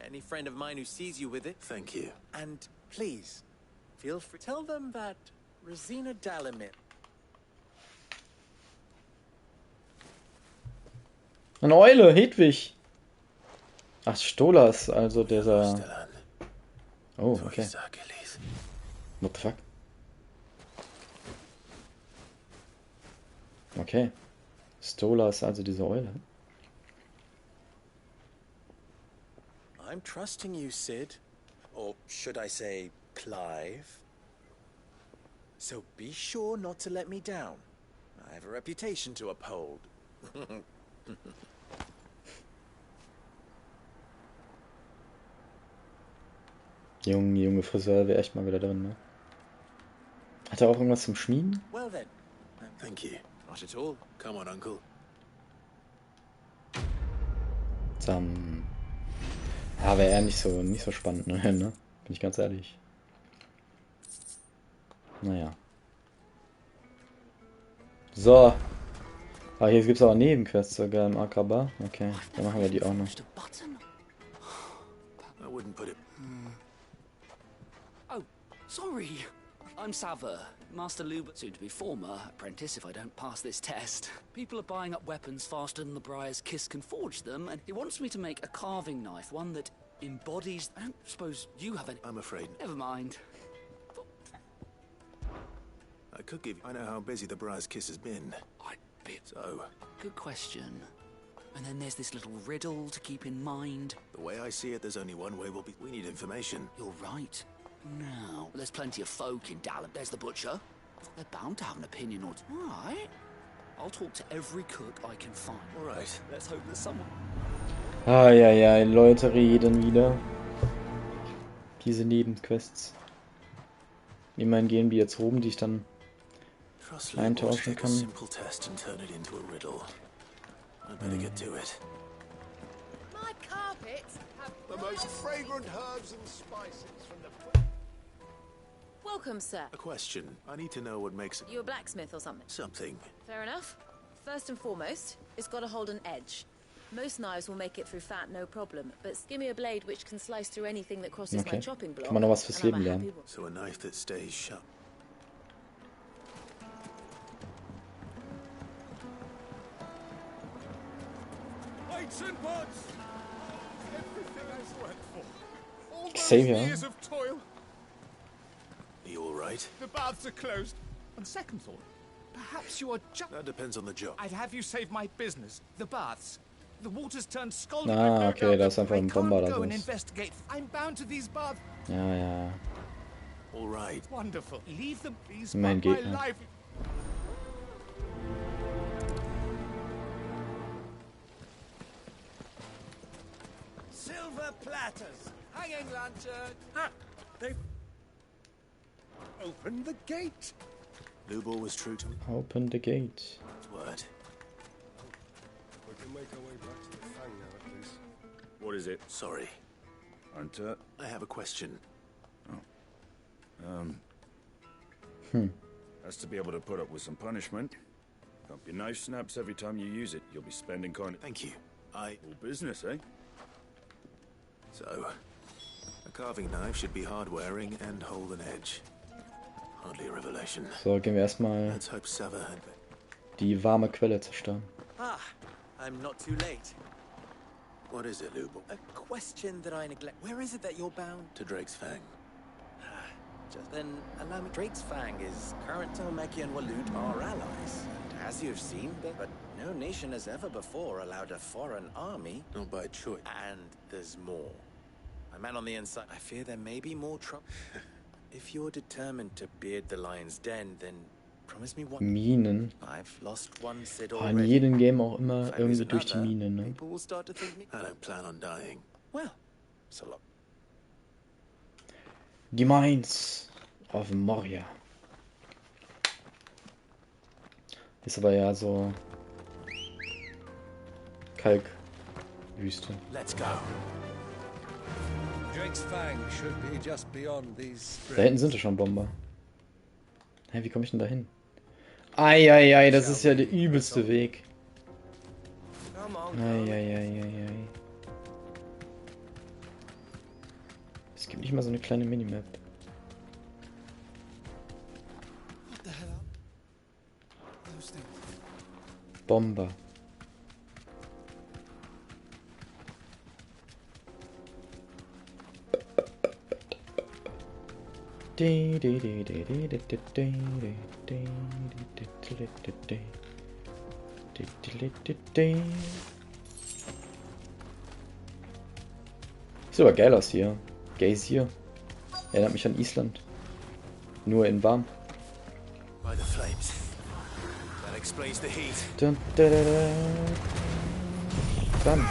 Any friend of mine who sees you with it. Thank you. And please, feel free. Tell them that Rosina Dalamir. Eine Eule, Hedwig. Ach, Stolas, also dieser... Oh, okay. What the fuck? Okay. Stolas, also diese Eule. I'm trusting you, Sid. Or should I say, Clive. So be sure not to let me down. I have a reputation to uphold. Junge Friseur wäre echt mal wieder drin, ne? Hat er auch irgendwas zum Schmieden? Well then. Thank you. Not at all. Come on, Uncle. Ja, wäre eher nicht so spannend, ne? Bin ich ganz ehrlich. Naja. So. Ah, hier gibt's auch Nebenquests sogar im Akaba. Okay, dann machen wir die auch noch. I wouldn't put it. Oh, sorry. I'm Sava, Master Luba, soon to be former apprentice if I don't pass this test. People are buying up weapons faster than the Briar's Kiss can forge them, and he wants me to make a carving knife, one that embodies... I don't suppose you have any... I'm afraid. Never mind. I could give you... I know how busy the Briar's Kiss has been. So... Good question. And then there's this little riddle to keep in mind. The way I see it, there's only one way we need information. You're right. Now, there's plenty of folk in Dallam. There's the butcher. They're bound to have an opinion or two. All right. I'll talk to every cook I can find. All right. Let's hope that someone... Ja, Leute reden wieder. Diese Nebenquests. Immerhin gehen wir jetzt oben, die ich dann eintauschen kann. Simple test and turn it into a riddle. I better get to it. My carpets have the most fragrant herbs and spices from the... Welcome, sir. A question. I need to know what makes it... You a blacksmith or something? Something. Fair enough. First and foremost, it's got to hold an edge. Most knives will make it through fat, no problem. But give me a blade which can slice through anything that crosses my chopping block. Kann man noch was fürs Leben lernen. So a knife that stays sharp. Weights and pots! Everything I've worked for. All those Same here. years of toil. Are you all right? The baths are closed. On second thought, perhaps you are just... That depends on the job. I'd have you save my business. The baths. The water's turned scalding. Ah, okay, da ist einfach ein Bomber oder go and sowas. investigate. I'm bound to these baths. Ja. All right. Wonderful. Leave them, please. Mein My Gegner. life. Silver platters, hanging lantern. Ah, they've opened the gate. Lubor was true to me. Open the gate. Word. We can make our way back to the Fang now, at least. What is it? Sorry. Hunter? I have a question. Has to be able to put up with some punishment. Can't be knife snaps every time you use it. You'll be spending kind. Thank you. All business, eh? So, a carving knife should be hard-wearing and hold an edge. Hardly a revelation. So, gehen wir erstmal Let's hope Sava had die warme Quelle zerstören. Ah, I'm not too late. What is it, Lubo? A question that I neglect. Where is it that you're bound? To Drake's Fang. Just then, allow me. Drake's Fang is current Telmeki and Waloed are allies. And as you've seen, but no nation has ever before allowed a foreign army. Not by choice. And there's more. My man on the inside, I fear there may be more trouble. If you're determined to beard the lion's den, then promise me one. Minen. I've lost one Sid In already. jedem Game auch immer irgendwie durch die Minen, ne? People will start to think me. I don't plan on dying. Well, so long. Die Mines auf Moria. Ist aber ja so Kalkwüste. Let's go. Drake's Fang should be just beyond these. Da hinten sind ja schon Bomber. Hä, wie komme ich denn da hin? Eieiei, das ist ja der übelste Weg. Eieiei. Es gibt nicht mal so eine kleine Minimap. Bomber. Sieht aber geil aus hier. Geysir. Erinnert mich an Island. Nur in warm. By the flames. That explains the heat. Dun, da, da, da. Dann.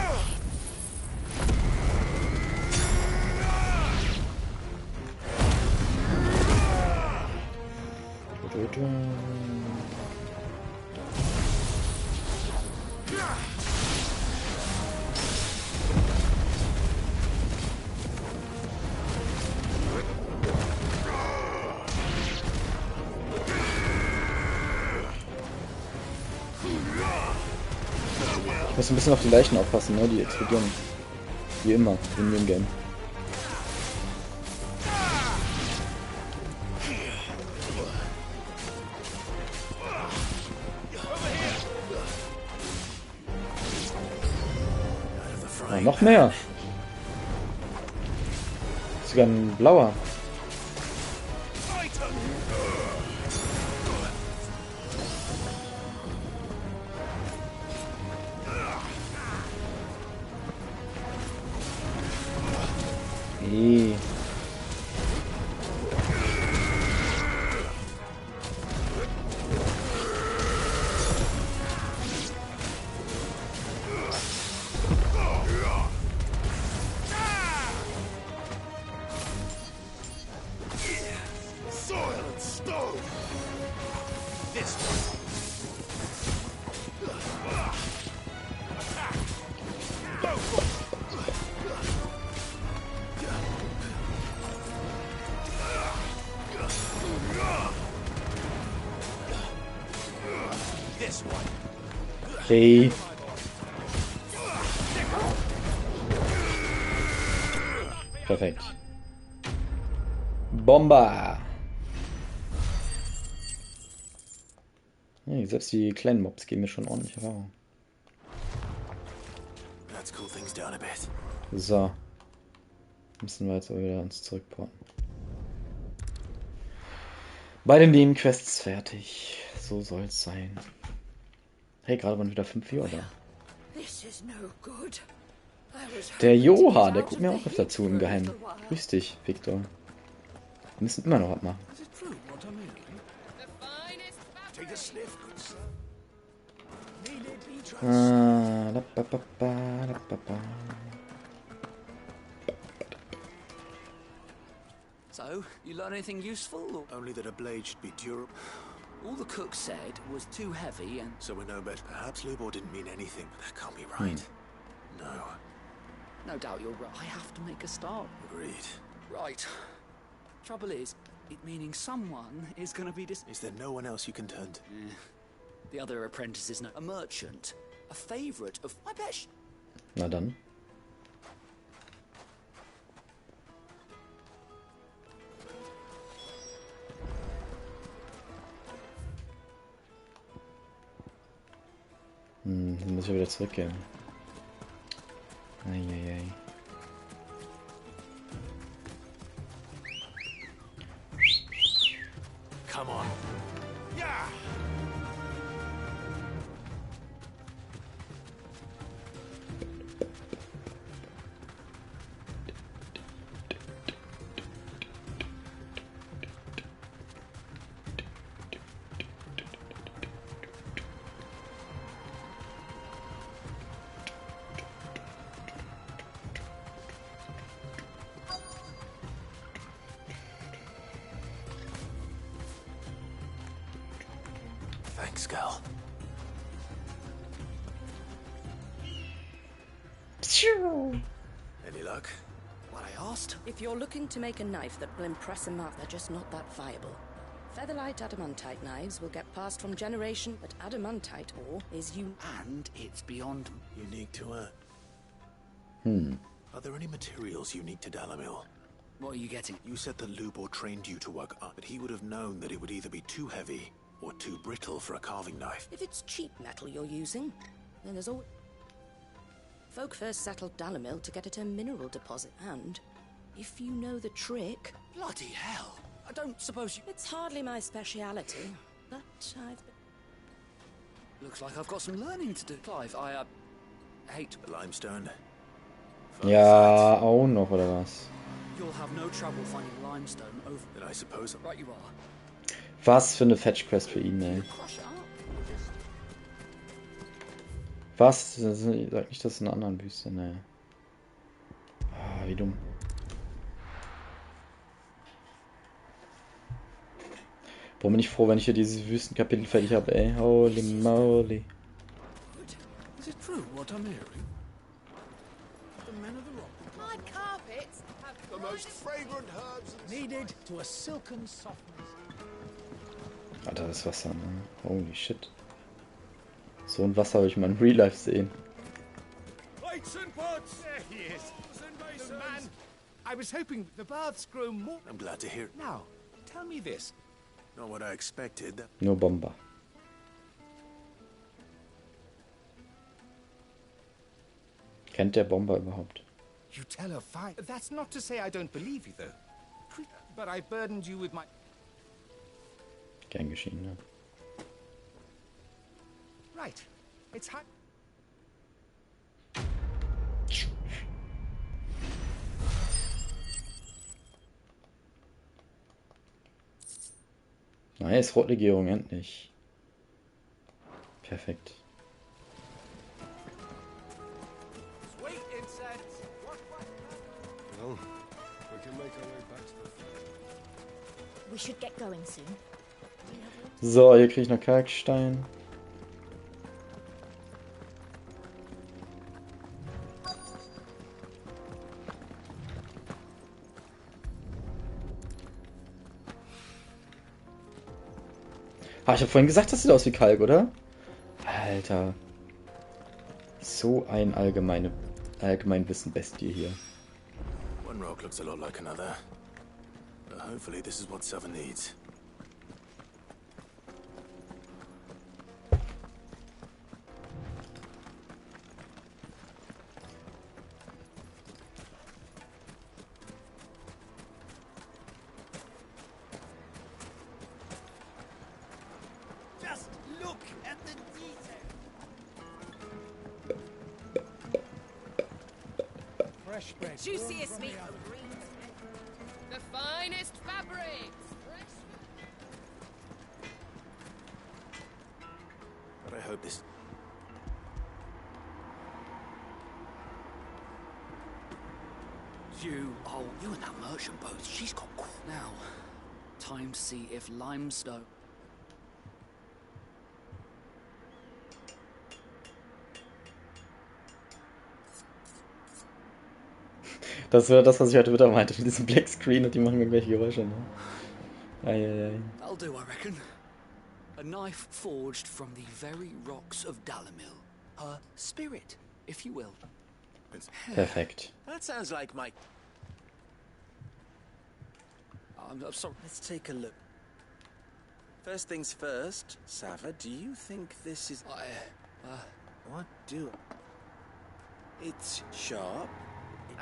Ich muss ein bisschen auf die Leichen aufpassen, ne? Die explodieren. Wie immer in dem Game. Oh, noch mehr. Sogar ein blauer. Okay. Perfekt. Bomber! Hey, selbst die kleinen Mobs geben mir schon ordentlich Erfahrung. So. Müssen wir jetzt aber wieder uns zurückporten. Bei den Nebenquests fertig. So soll's sein. Hey, gerade waren wieder 5 Jahre da. Der Joha, der guckt mir auch öfter zu im Geheimen. Grüß dich, Victor. Wir müssen immer noch was machen. So, you learn anything useful? Or? Only that a blade should be durable. All the cook said was too heavy and... So we know better. Perhaps Lubor didn't mean anything, but that can't be right. No. No doubt you're right. I have to make a start. Agreed. Right. Trouble is, it meaning someone is gonna be Is there no one else you can turn to? The other apprentices know. A merchant. A favourite of... I bet... Na dann. Den muss ich wieder zurückgeben. Eieiei. Come on. Yeah! Thanks, girl. Any luck? What I asked? If you're looking to make a knife that will impress a mouth, they're just not that viable. Featherlight adamantite knives will get passed from generation, but adamantite ore is and it's beyond unique to her. Are there any materials unique to Dalamil? What are you getting? You said that Lubor trained you to work up, but he would have known that it would either be too heavy or too brittle for a carving knife. If it's cheap metal you're using, then there's always... Folk first settled Dalamil to get at a mineral deposit, and if you know the trick... Bloody hell! I don't suppose you... It's hardly my speciality, but I've... Looks like I've got some learning to do. Clive, I hate... The limestone? Ja, auch noch, oder was? You'll have no trouble finding limestone over... Then I suppose... Right you are. Was für eine Fetch-Quest für ihn, ey. Was? Sag nicht, das ist in einer anderen Wüste, ne. Ah, wie dumm. Warum bin ich froh, wenn ich hier dieses Wüstenkapitel fertig habe, ey. Holy moly. Is it true what I'm hearing? The men of the rock. My carpets have the most fragrant herbs needed to a silken softness. Alter, das Wasser, ne? Holy shit. So ein Wasser habe ich mal in Real Life sehen. Lights and pots! There he is. The man. I was hoping the baths grow more. I'm glad to hear it. Now, tell me this. Not what I expected. Nur Bomber. Kennt der Bomber überhaupt? You tell her fine. That's not to say I don't believe you, though. But I burdened you with my... Gern geschehen, ne? Right. It's high. Nice, Rotlegierung, endlich. Perfekt. Sweet incense. Well, we can make our way back to the... We should get going soon. So, hier kriege ich noch Kalkstein. Ah, ich habe vorhin gesagt, das sieht aus wie Kalk, oder? Alter. So ein Allgemeinwissen-Bestie hier. One rock looks a lot like another. But hopefully this is what Seven needs. Just look at the detail. Fresh bread. Juiciest meat. The finest fabrics. But I hope this... You and that merchant boat, she's got... Now, time to see if limestone... Das war das, was ich heute wieder meinte, mit diesem Black Screen und die machen irgendwelche Geräusche, ne? Eieiei. That'll do, I reckon. A knife forged from the very rocks of Dalamil. Her spirit, if you will. Perfekt. That sounds like my... I'm sorry. Let's take a look. First things first, Sava, do you think this is... What do... It's sharp,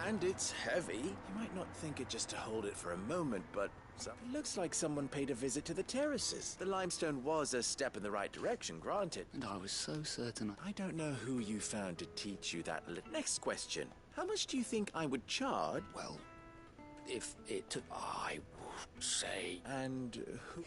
and it's heavy. You might not think it just to hold it for a moment, but it looks like someone paid a visit to the terraces. The limestone was a step in the right direction, granted. And I was so certain. I don't know who you found to teach you that. Next question. How much do you think I would charge? Well, if it took... I would say... And who?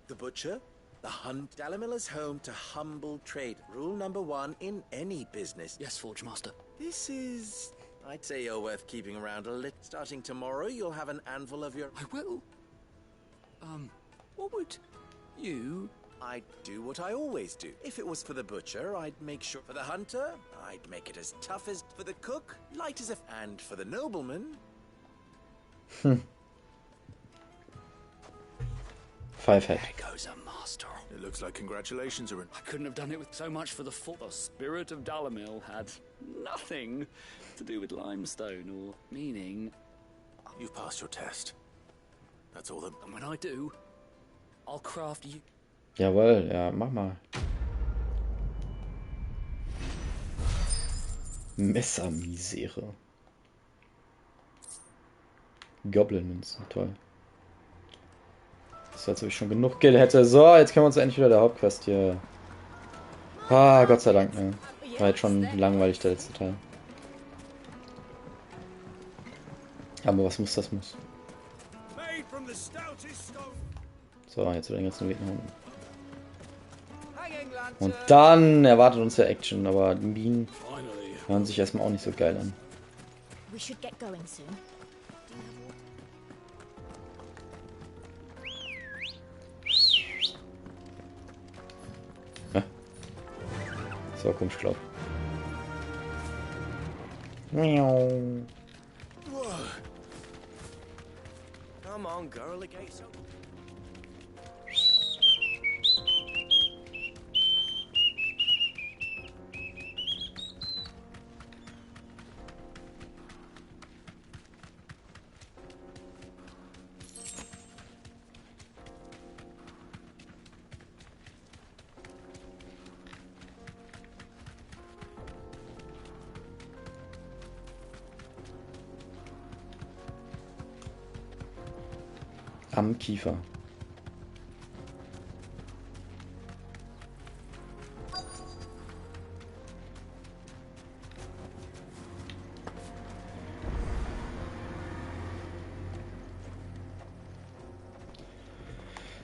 The butcher? The hunt? Dalamilla's home to humble trade. Rule number 1 in any business. Yes, Forge Master. This is... I'd say you're worth keeping around a little. Starting tomorrow, you'll have an anvil of your... I will. What would you... I'd do what I always do. If it was for the butcher, I'd make sure... For the hunter, I'd make it as tough as... For the cook, light as if... And for the nobleman... 5 head. There goes a master. It looks like congratulations are in. I couldn't have done it with so much for the The spirit of Dalamil had nothing to do with limestone or meaning. You've passed your test. That's all that... And when I do, I'll craft you... Jawohl, ja, mach mal. Messermisere. Goblin-Münzen, toll. So, als ob ich schon genug Geld hätte. So, jetzt können wir uns endlich wieder der Hauptquest hier... Ah, Gott sei Dank, ne. War jetzt schon langweilig, der letzte Teil. Aber was muss, das muss. So, jetzt wieder den ganzen Weg nach unten. Und dann erwartet uns ja Action, aber die Bienen hören sich erstmal auch nicht so geil an. We should get going soon. Das war komisch, glaub. Miau. Come on, girl, it gets so... Am Kiefer.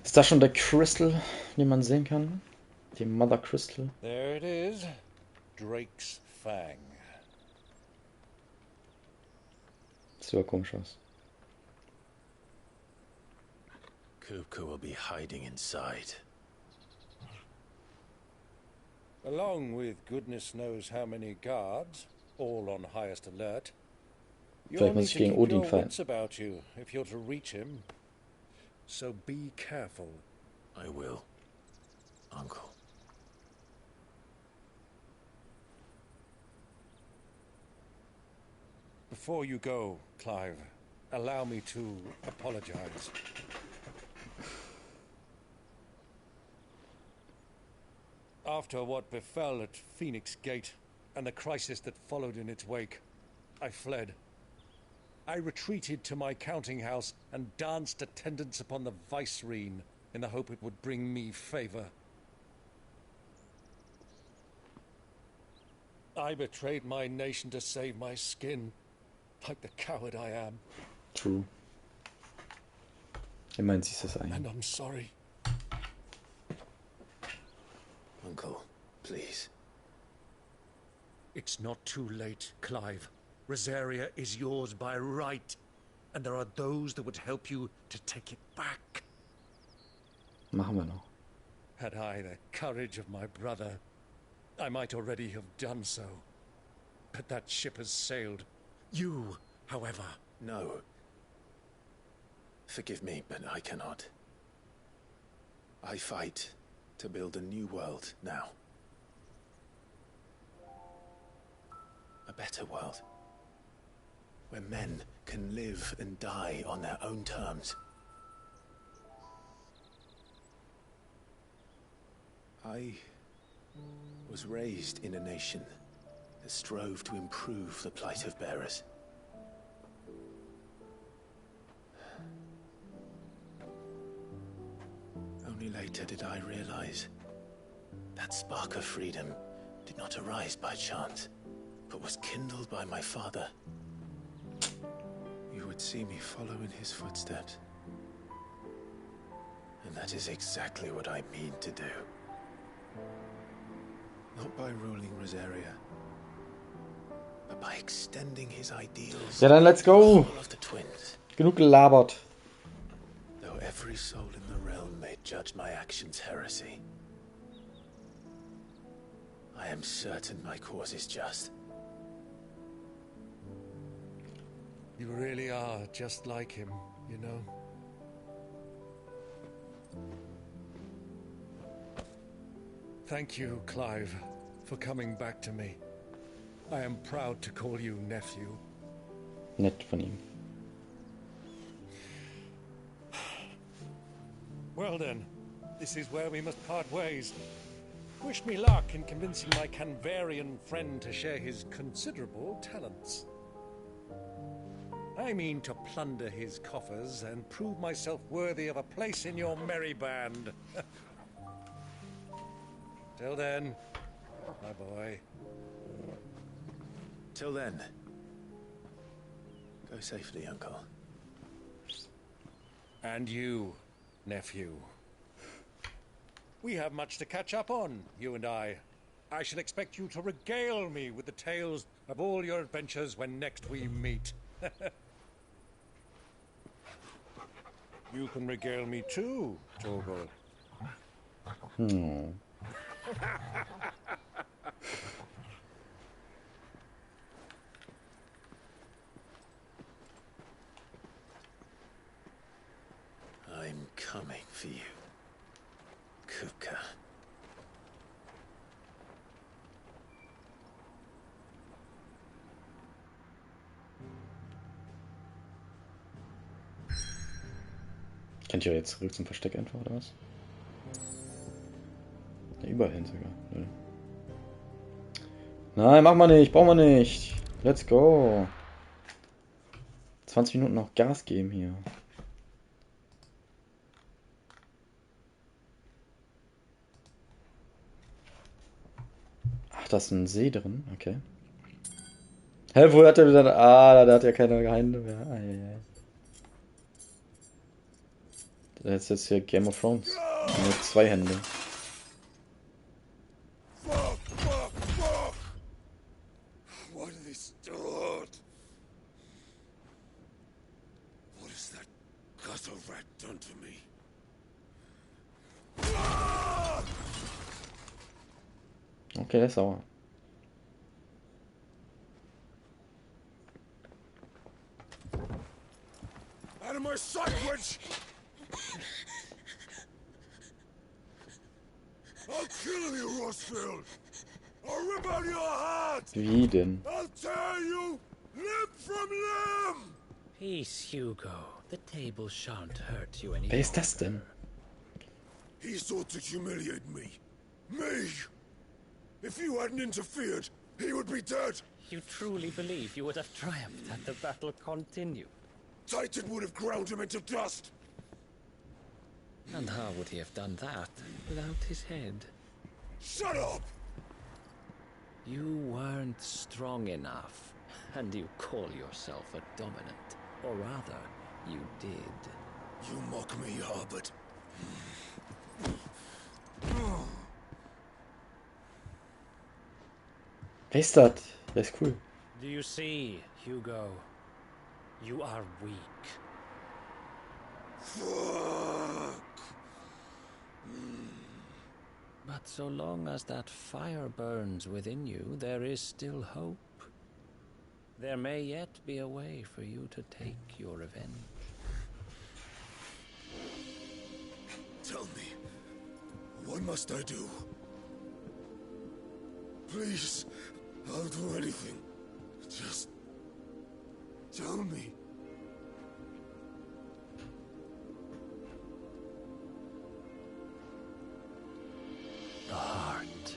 Ist das schon der Crystal, den man sehen kann? Die Mother Crystal. There it is. Drake's Fang. Das sieht aber komisch aus. Kupka will be hiding inside. Along with goodness knows how many guards, all on highest alert. Vielleicht You'll muss need ich to gegen keep Odin your fighten. wits about you if you're to reach him. So be careful. I will, Uncle. Before you go, Clive, allow me to apologize. After what befell at Phoenix Gate and the crisis that followed in its wake, I fled. I retreated to my counting house and danced attendance upon the vicereine in the hope it would bring me favor. I betrayed my nation to save my skin, like the coward I am. True. Ich meine, sie ist das eigentlich. And I'm sorry. Uncle, please. It's not too late, Clive. Rosaria is yours by right, and there are those that would help you to take it back. Machen wir noch. Had I the courage of my brother, I might already have done so. But that ship has sailed. You, however... No. Forgive me, but I cannot. I fight to build a new world now. A better world. Where men can live and die on their own terms. I was raised in a nation that strove to improve the plight of bearers. Only later did I realize that spark of freedom did not arise by chance, but was kindled by my father. You would see me follow in his footsteps. And that is exactly what I mean to do. Not by ruling Rosaria, but by extending his ideals. Ja, dann let's go. Of the twins. Genug gelabert. Though every soul in the realm may judge my actions heresy, I am certain my cause is just. You really are just like him, you know. Thank you, Clive, for coming back to me. I am proud to call you nephew. Nett von ihm. Well then, this is where we must part ways. Wish me luck in convincing my Canvarian friend to share his considerable talents. I mean to plunder his coffers and prove myself worthy of a place in your merry band. Till then, my boy. Till then, go safely, Uncle. And you, nephew. We have much to catch up on, you and I. I shall expect you to regale me with the tales of all your adventures when next we meet. You can regale me too, Torgal. I'm coming for you, Kupka. Kennt ihr jetzt zurück zum Versteck einfach, oder was? Ja, überall hin sogar. Nö. Nein, mach mal nicht, brauchen wir nicht. Let's go. 20 Minuten noch Gas geben hier. Ach, da ist ein See drin, okay. Hä, wo hat er wieder... Ah, der hat ja keine Geheimnisse mehr. Eieiei. Das ist jetzt hier Game of Thrones. Nur 2 Hände. What have they stored? What has that gutter rat done to me? Okay, der ist sauer. Out of my sight, witch! I'll kill you, Rossfield! I'll rip out your heart! Wie denn? I'll tear you limb from limb! Peace, Hugo. The table shan't hurt you any Wer ist das denn? He sought to humiliate me. Me! If you hadn't interfered, he would be dead! You truly believe you would have triumphed had the battle continued? Titan would have ground him into dust! And how would he have done that without his head? Shut up! You weren't strong enough, and you call yourself a dominant. Or rather, you did. You mock me, Harbert. Wer ist das? Der ist cool. Do you see, Hugo? You are weak. Fuck! But so long as that fire burns within you, there is still hope. There may yet be a way for you to take your revenge. Tell me, what must I do? Please, I'll do anything. Just tell me. The heart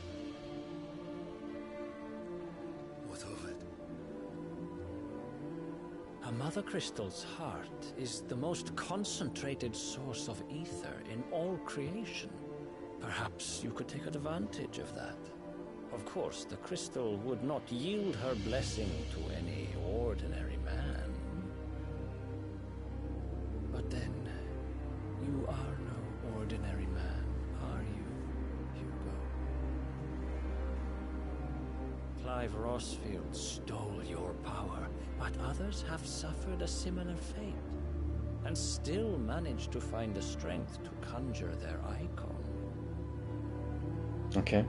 Mother Crystal's heart is the most concentrated source of ether in all creation. Perhaps you could take advantage of that. Of course, the crystal would not yield her blessing to any ordinary man. But then, you are no ordinary man, are you, Hugo? Clive Rossfield stole your power, but others have suffered a similar fate, and still managed to find the strength to conjure their icon. Okay.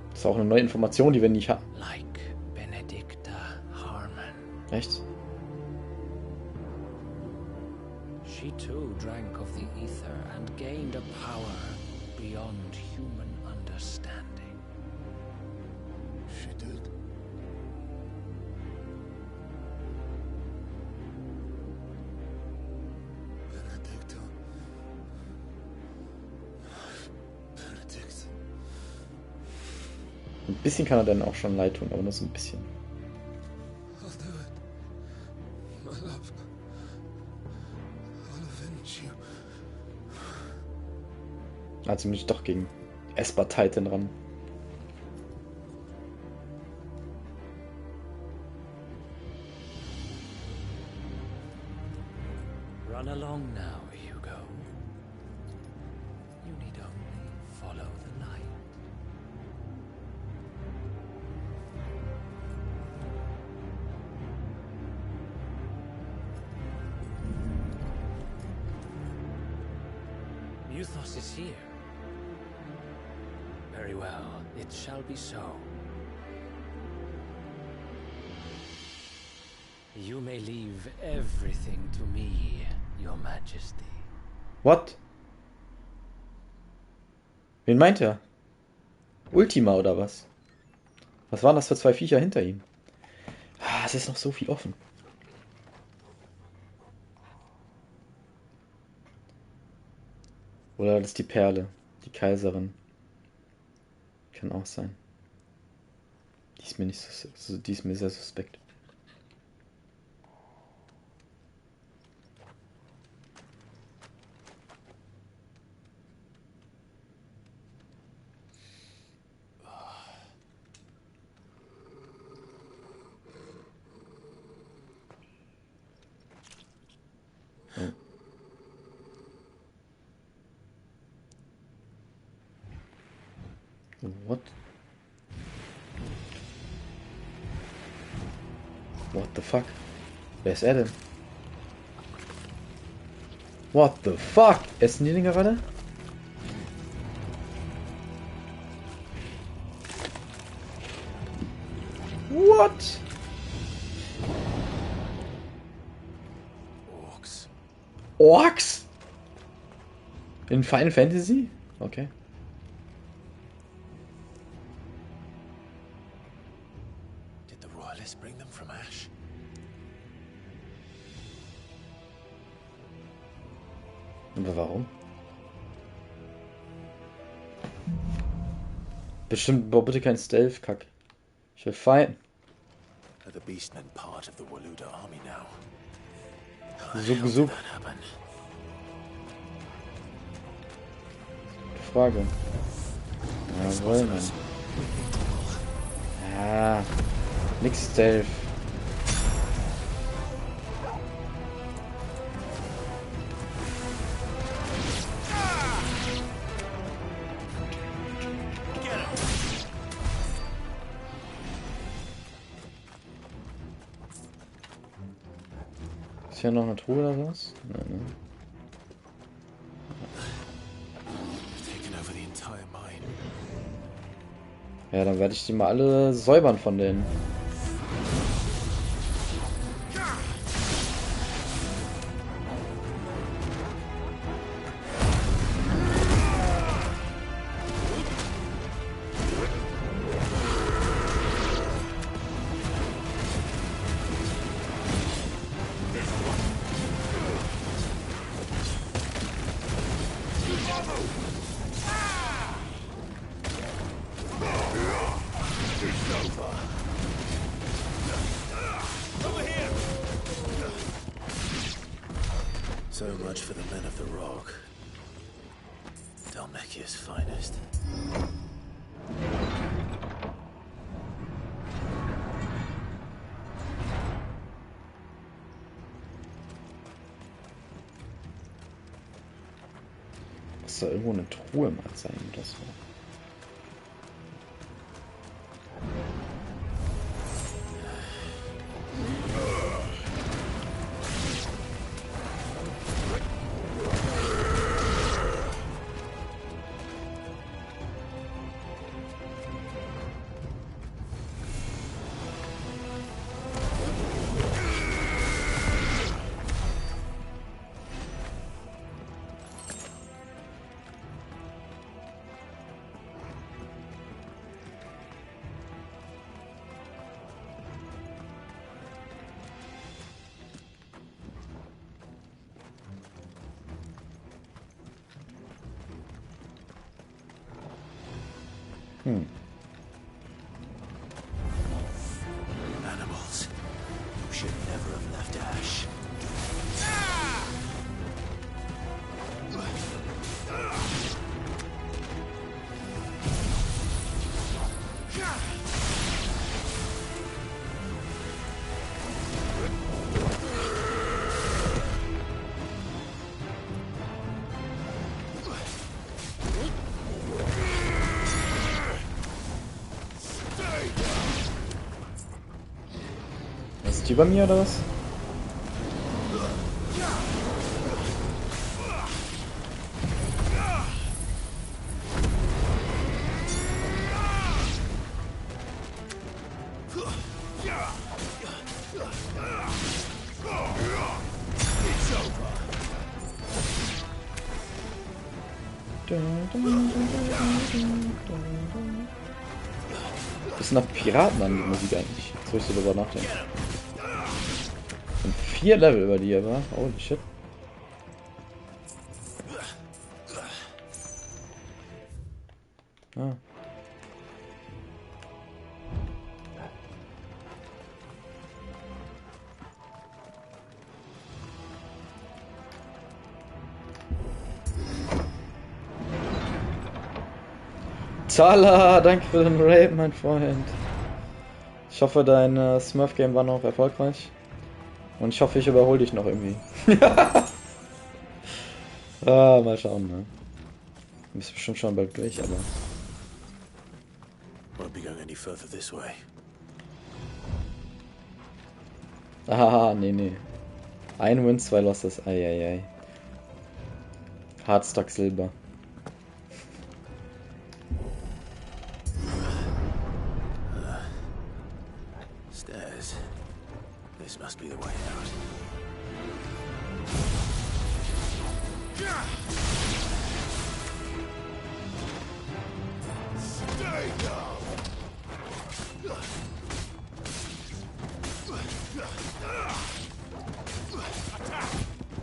Das ist auch eine neue Information, die wir nicht hatten. Like Benedicta Harmon. Echt? She too drank of the ether and gained a power beyond human understanding. She did. Benedicta. Benedict. Ein bisschen kann er dann auch schon leid tun, aber nur so ein bisschen. I'll do it. My love. I'll avenge you. Also bin ich doch gegen Esper Titan ran. Run along now, Hugo. You need only follow the light. Muthos is here. Very well, it shall be so. You may leave everything to me, Your Majesty. What? Wen meint er? Ultima oder was? Was waren das für zwei Viecher hinter ihm? Ah, es ist noch so viel offen. Oder das ist die Perle, die Kaiserin. Kann auch sein. Die ist mir nicht so, die ist mir sehr suspekt. What? What the fuck? Wer ist er denn? What the fuck? Essen die den gerade? What? Orks. Orks? In Final Fantasy? Okay. Bring them from Ash. Aber warum? Bestimmt, boah, bitte kein Stealth-Kack. Ich will fighten. Are the Beastmen part of the Waluda army now? Zug. Frage. Jawohl, Mann. Ja. Nix Stealth. Ist hier noch eine Truhe oder was? Nein, ne? Ja, dann werde ich die mal alle säubern von denen. So much for the men of the rock. Dalmekia's finest. Muss da irgendwo eine Truhe mal sein oder so. Animals. You should never have left Ash. Ist die bei mir oder was? Bisschen nach Piraten an die Musik eigentlich. Jetzt soll ich so drüber nachdenken. Und 4 Level über die, aber holy shit. Ah. Tala, danke für den Raid, mein Freund. Ich hoffe, dein Smurf-Game war noch erfolgreich. Und ich hoffe, ich überhole dich noch irgendwie. Ah, mal schauen, ne? Du bist bestimmt schon bald durch, aber... Won't be going any further this way. Ah, nee. 1 Win, 2 Losses. Eieiei. Hardstock Silber. Stairs. This must be the way out. Stay down.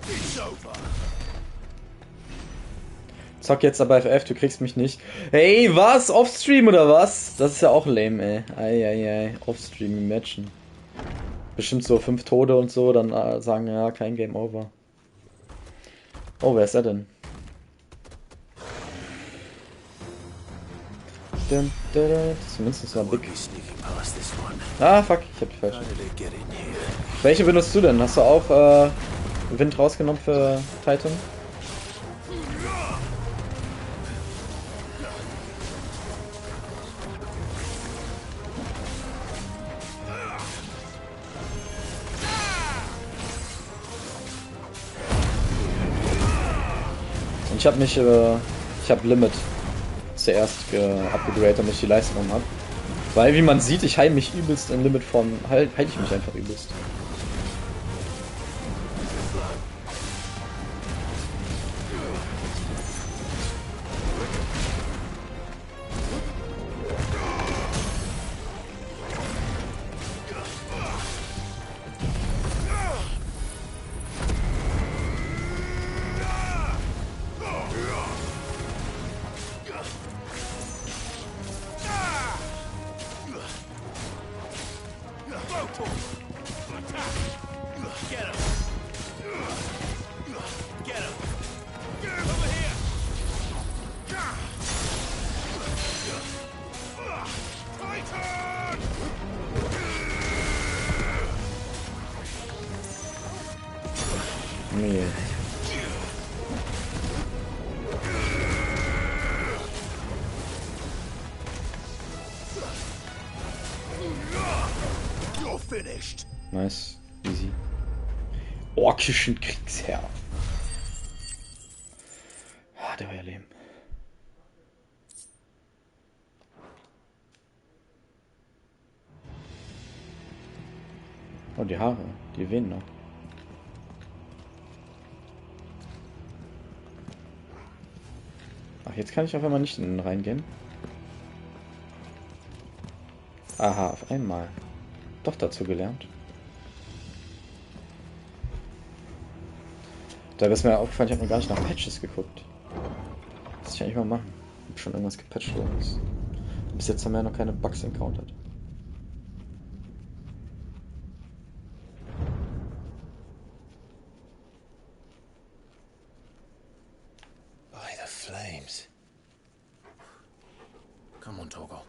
It's over. Zock jetzt aber FF, du kriegst mich nicht. Hey, was? Offstream oder was? Das ist ja auch lame, ey. Eieiei. Offstream im Matchen. Bestimmt so 5 Tode und so, dann sagen, ja, kein Game Over. Oh, wer ist er denn? Zumindest mal Big. Ah, fuck, ich hab die falsche. Welche benutzt du denn? Hast du auch Wind rausgenommen für Titan? Ich habe mich, ich habe Limit zuerst abgegradet, damit ich die Leistung habe. Weil, wie man sieht, ich heile mich übelst in Limit-Form, heile ich mich einfach übelst. Nee. You're finished. Nice. Easy. Orkischen Kriegsherr. Ah, der war ja leben. Oh, die Haare. Die wehen noch. Ach, jetzt kann ich auf einmal nicht in den reingehen. Aha, auf einmal. Doch dazu gelernt. Da ist mir aufgefallen, ich habe mir gar nicht nach Patches geguckt. Das muss ich eigentlich mal machen. Ob schon irgendwas gepatcht worden ist. Bis jetzt haben wir ja noch keine Bugs encountered. By the flames. Come on, Torgal.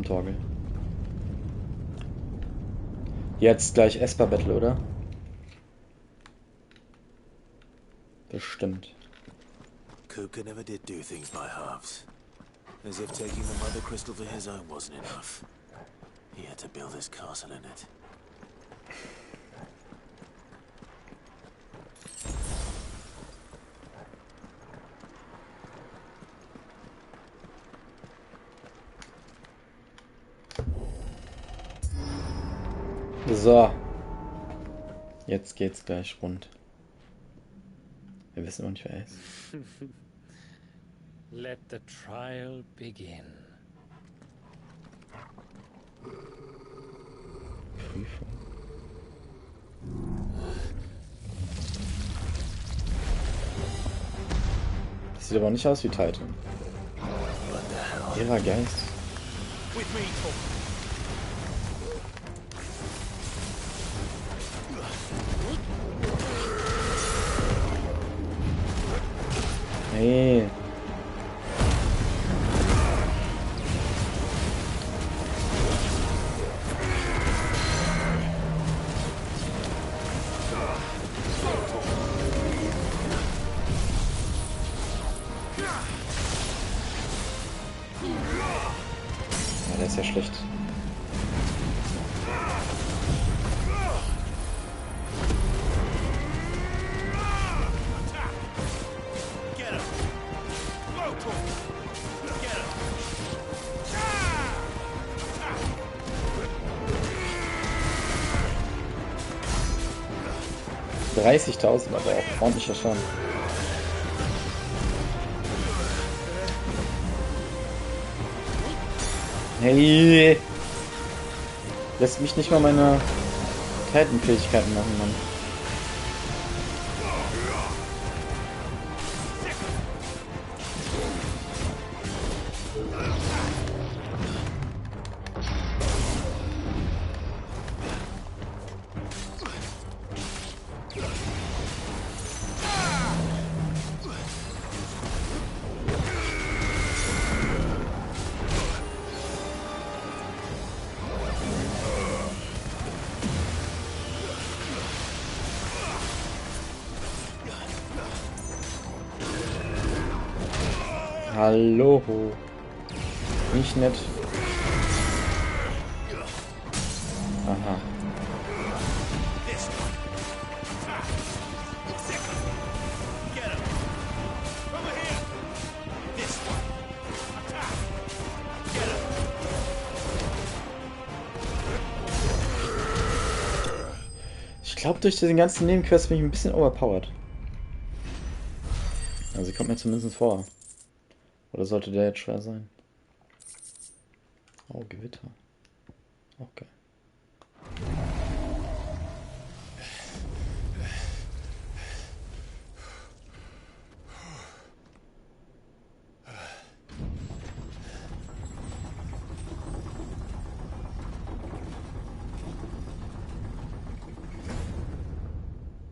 Torgel. Jetzt gleich Esper Battle, oder? Bestimmt. Kupka never did do things by halves. As if taking the mother crystal for his own wasn't enough. He had to build his castle in it. So. Jetzt geht's gleich rund. Wir wissen noch nicht, wer er ist. Let the trial begin. Prüfung. Das sieht aber nicht aus wie Titan. Ihrer Geist. With me, Tom. Hey. Ja, der ist ja schlecht. $30.000, aber auch ordentlicher Schaden. Hey! Lässt mich nicht mal meine Titan-Fähigkeiten machen, Mann. Hallo. Nicht nett. Aha. Ich glaube, durch diesen ganzen Nebenquest bin ich ein bisschen overpowered. Also kommt mir zumindest vor. Oder sollte der jetzt schwer sein? Oh, Gewitter. Okay.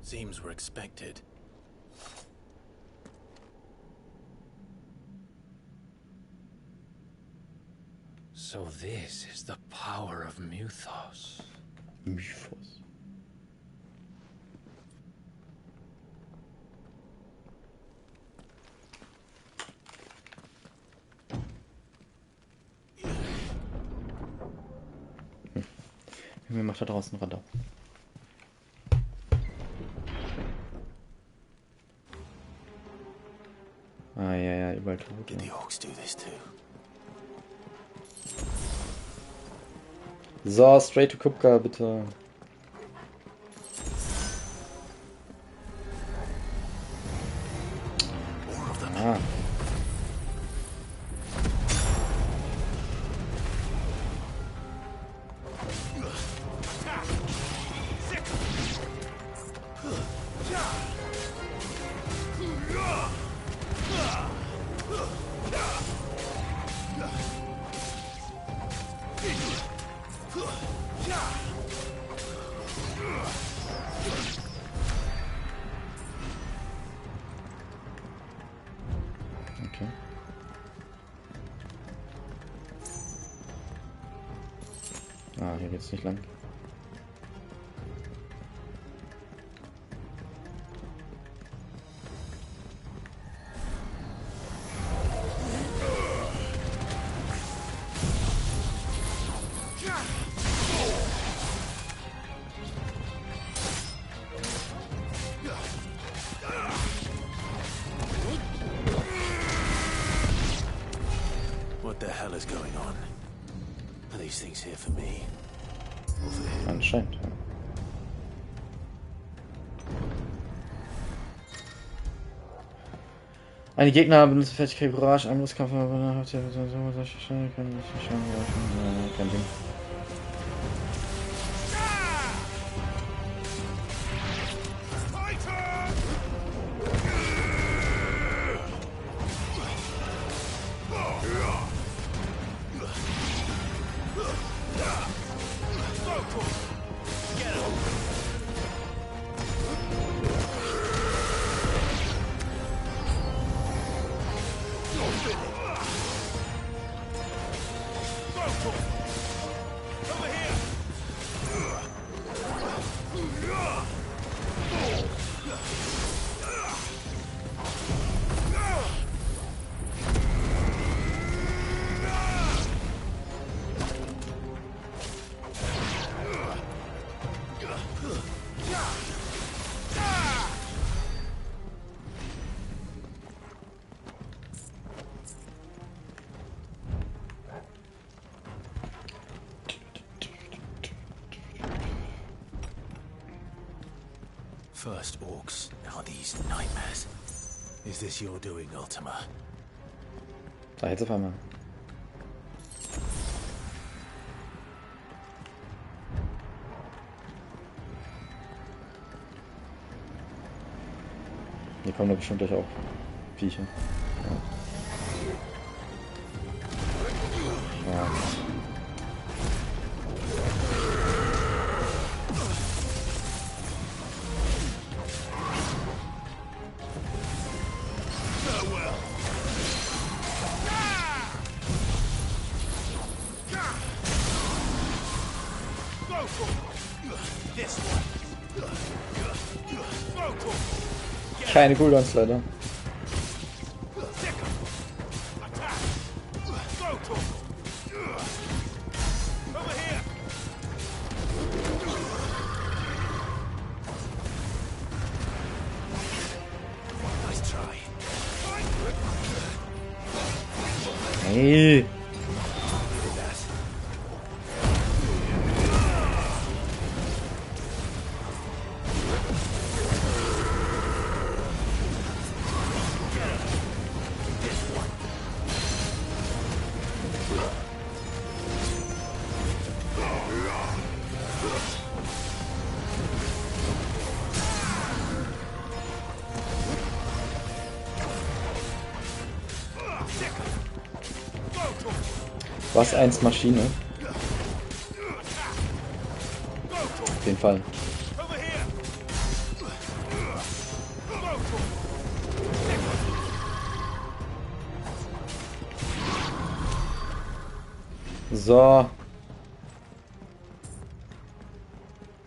Seems we're expected. So this is the power of Mythos. Mythos. Mir macht da draußen Radar. Ah, ja, überall tot. Did the orcs do this too? So, straight to Kupka, bitte. Ah. Okay. Ah, hier geht's nicht lang. What the hell is going on? Are these things here for me? Or for him? Anscheinend, ja. Eine Gegner benutzen Fertigkeit Courage, Angriffskampf, kein Ding. First orcs, now these nightmares. Is this your doing, Ultima? Da jetzt auf einmal. Hier kommen da bestimmt gleich auch Viecher. Ja. Ja. Keine Cooldowns leider. Hey. Was eins Maschine. Auf jeden Fall. So.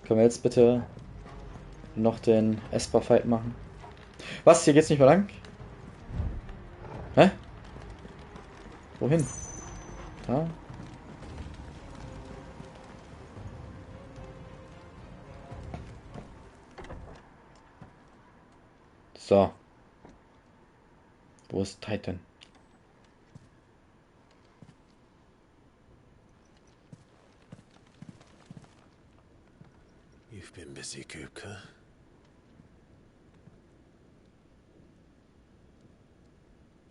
Können wir jetzt bitte noch den Esper-Fight machen? Was? Hier geht's nicht mehr lang? Hä? Wohin? Da? So. Wo ist Titan? You've been busy, Kupka.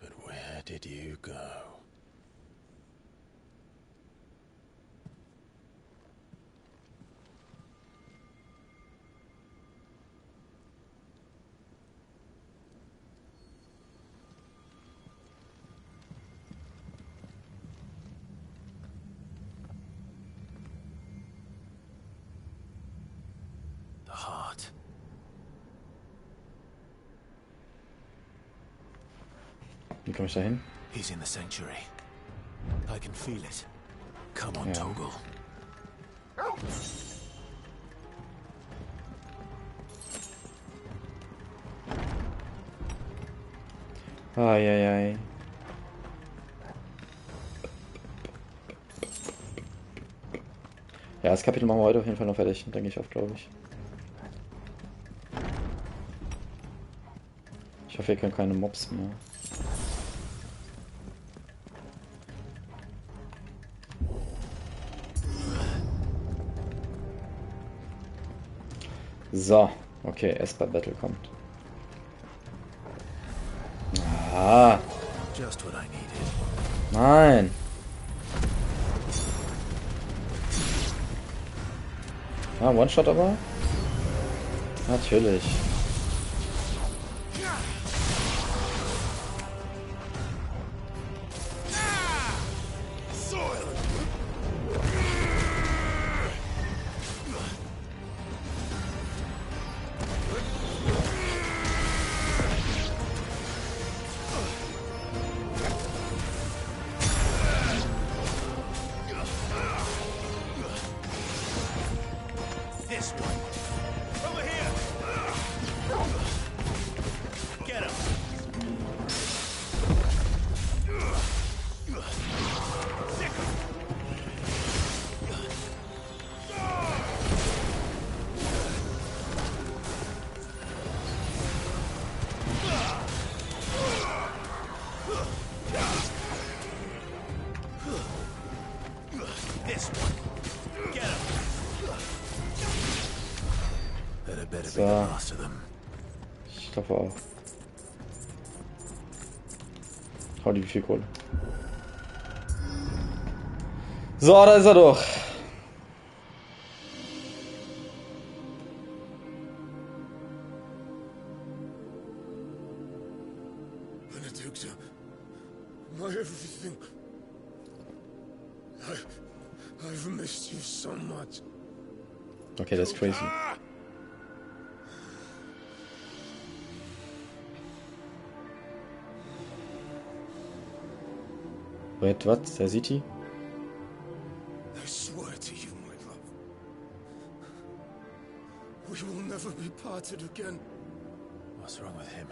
But where did you go? The heart. Wie komme ich da hin? He's in the sanctuary. I can feel it. Come on, Ja. Toggle. Eieiei. Ja, das Kapitel machen wir heute auf jeden Fall noch fertig, denke ich auch, glaube ich. Ich hoffe, hier können keine Mobs mehr. So, okay, Esper Battle kommt. Ah, Just what I needed. nein. Ah, One-Shot aber? Natürlich. This one. Over here. Get him. Sick him. This one. Get him. That better be the So. last of them. Ich glaube auch. Hau die, wie viel Kohle. So, da ist er doch. Benedicta, my everything. I've missed you so much. Okay, das ist crazy. Wait, was? Der sieht die? I swear to you, my love. We will never be parted again. What's wrong with him?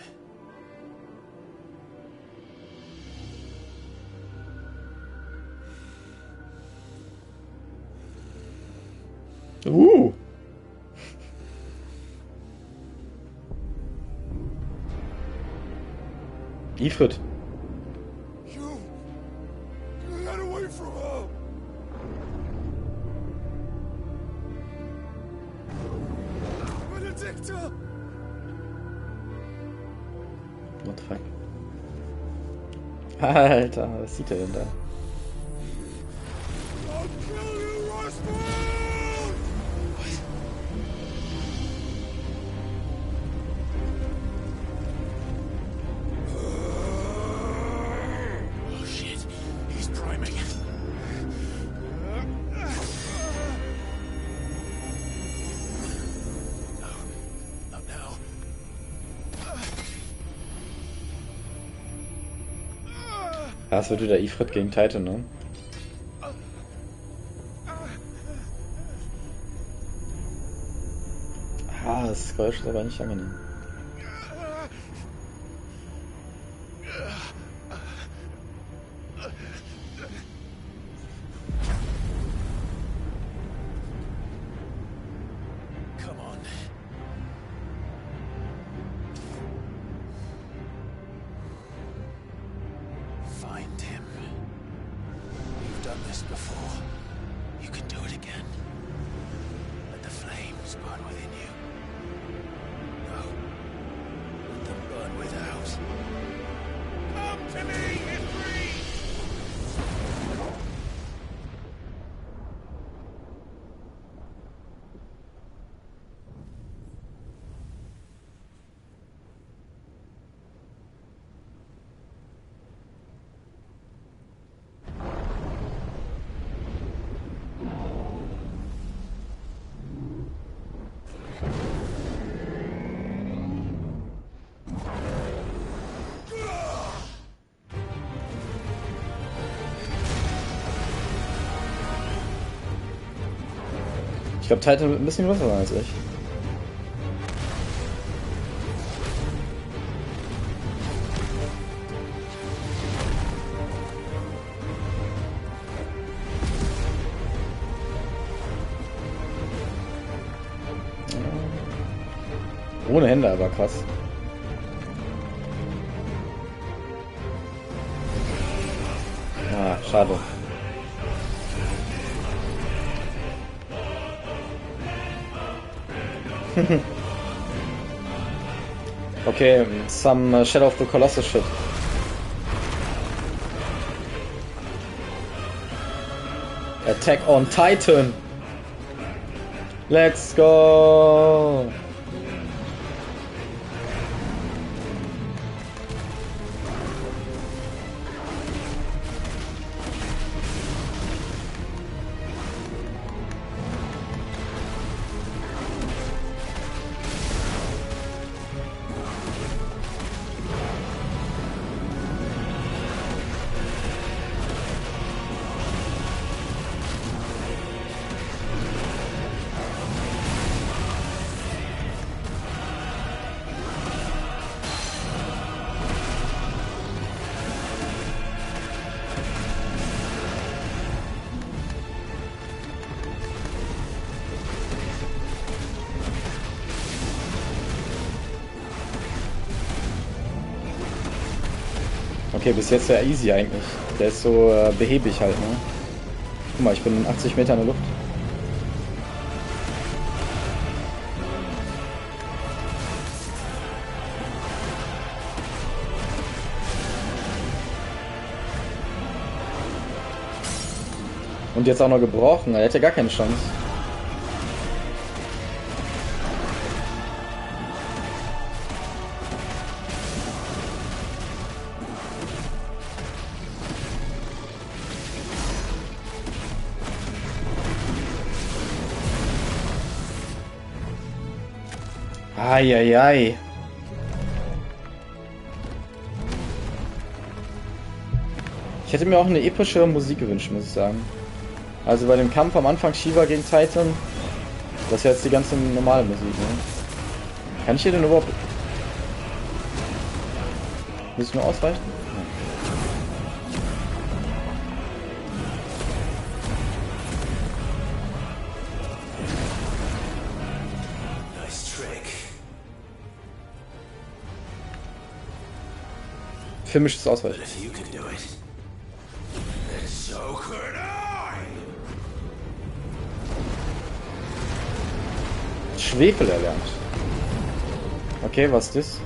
Ifrit. You got away from her. Benedicta! What the fuck? Alter, was sieht er denn da? I'll kill you, Roswell! Oh shit, he's priming. No, not now. Ja, es wird wieder Ifrit gegen Titan, ne? Ah, das Geräusch ist aber nicht angenehm. Come on. Ich glaube, Titan wird ein bisschen größer sein als ich. Ohne Hände, aber krass. Ah, schade. Okay, some Shadow of the Colossus shit. Attack on Titan! Let's go! Okay, bis jetzt ja easy eigentlich. Der ist so behäbig halt, ne? Guck mal, ich bin 80 Meter in der Luft. Und jetzt auch noch gebrochen. Er hätte gar keine Chance. Eieiei. Ich hätte mir auch eine epische Musik gewünscht, muss ich sagen. Also bei dem Kampf am Anfang Shiva gegen Titan, das ist jetzt die ganze normale Musik, ne? Kann ich hier denn überhaupt... Muss ich nur ausweichen? Filmisches Ausweichen. Schwefel erlernt. Okay, was ist das?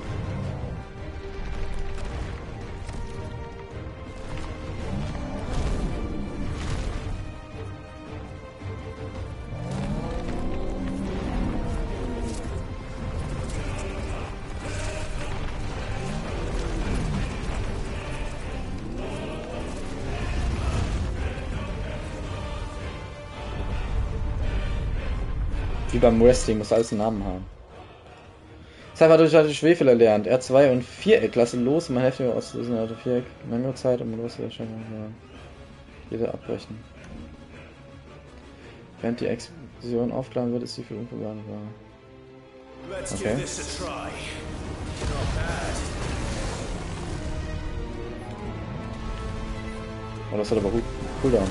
Wie beim Wrestling, muss alles einen Namen haben. Cypher durch Schwefel erlernt. R2 und Viereck lassen los, man heftige auslösen, also Viereck. Lange Zeit, um los zu jede abbrechen. Während die Explosion aufgeladen wird, ist sie für unverladen war. Okay. Oh, das hat aber gut Cooldown.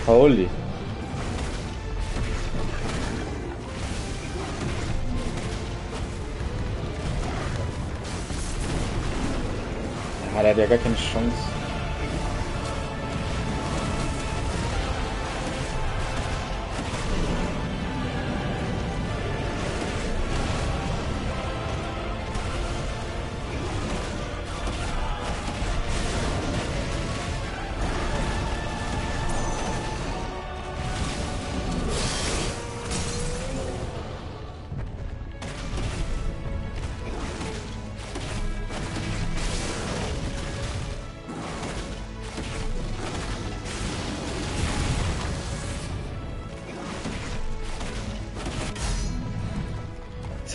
Holy. Ja, der hat ja gar keine Chance.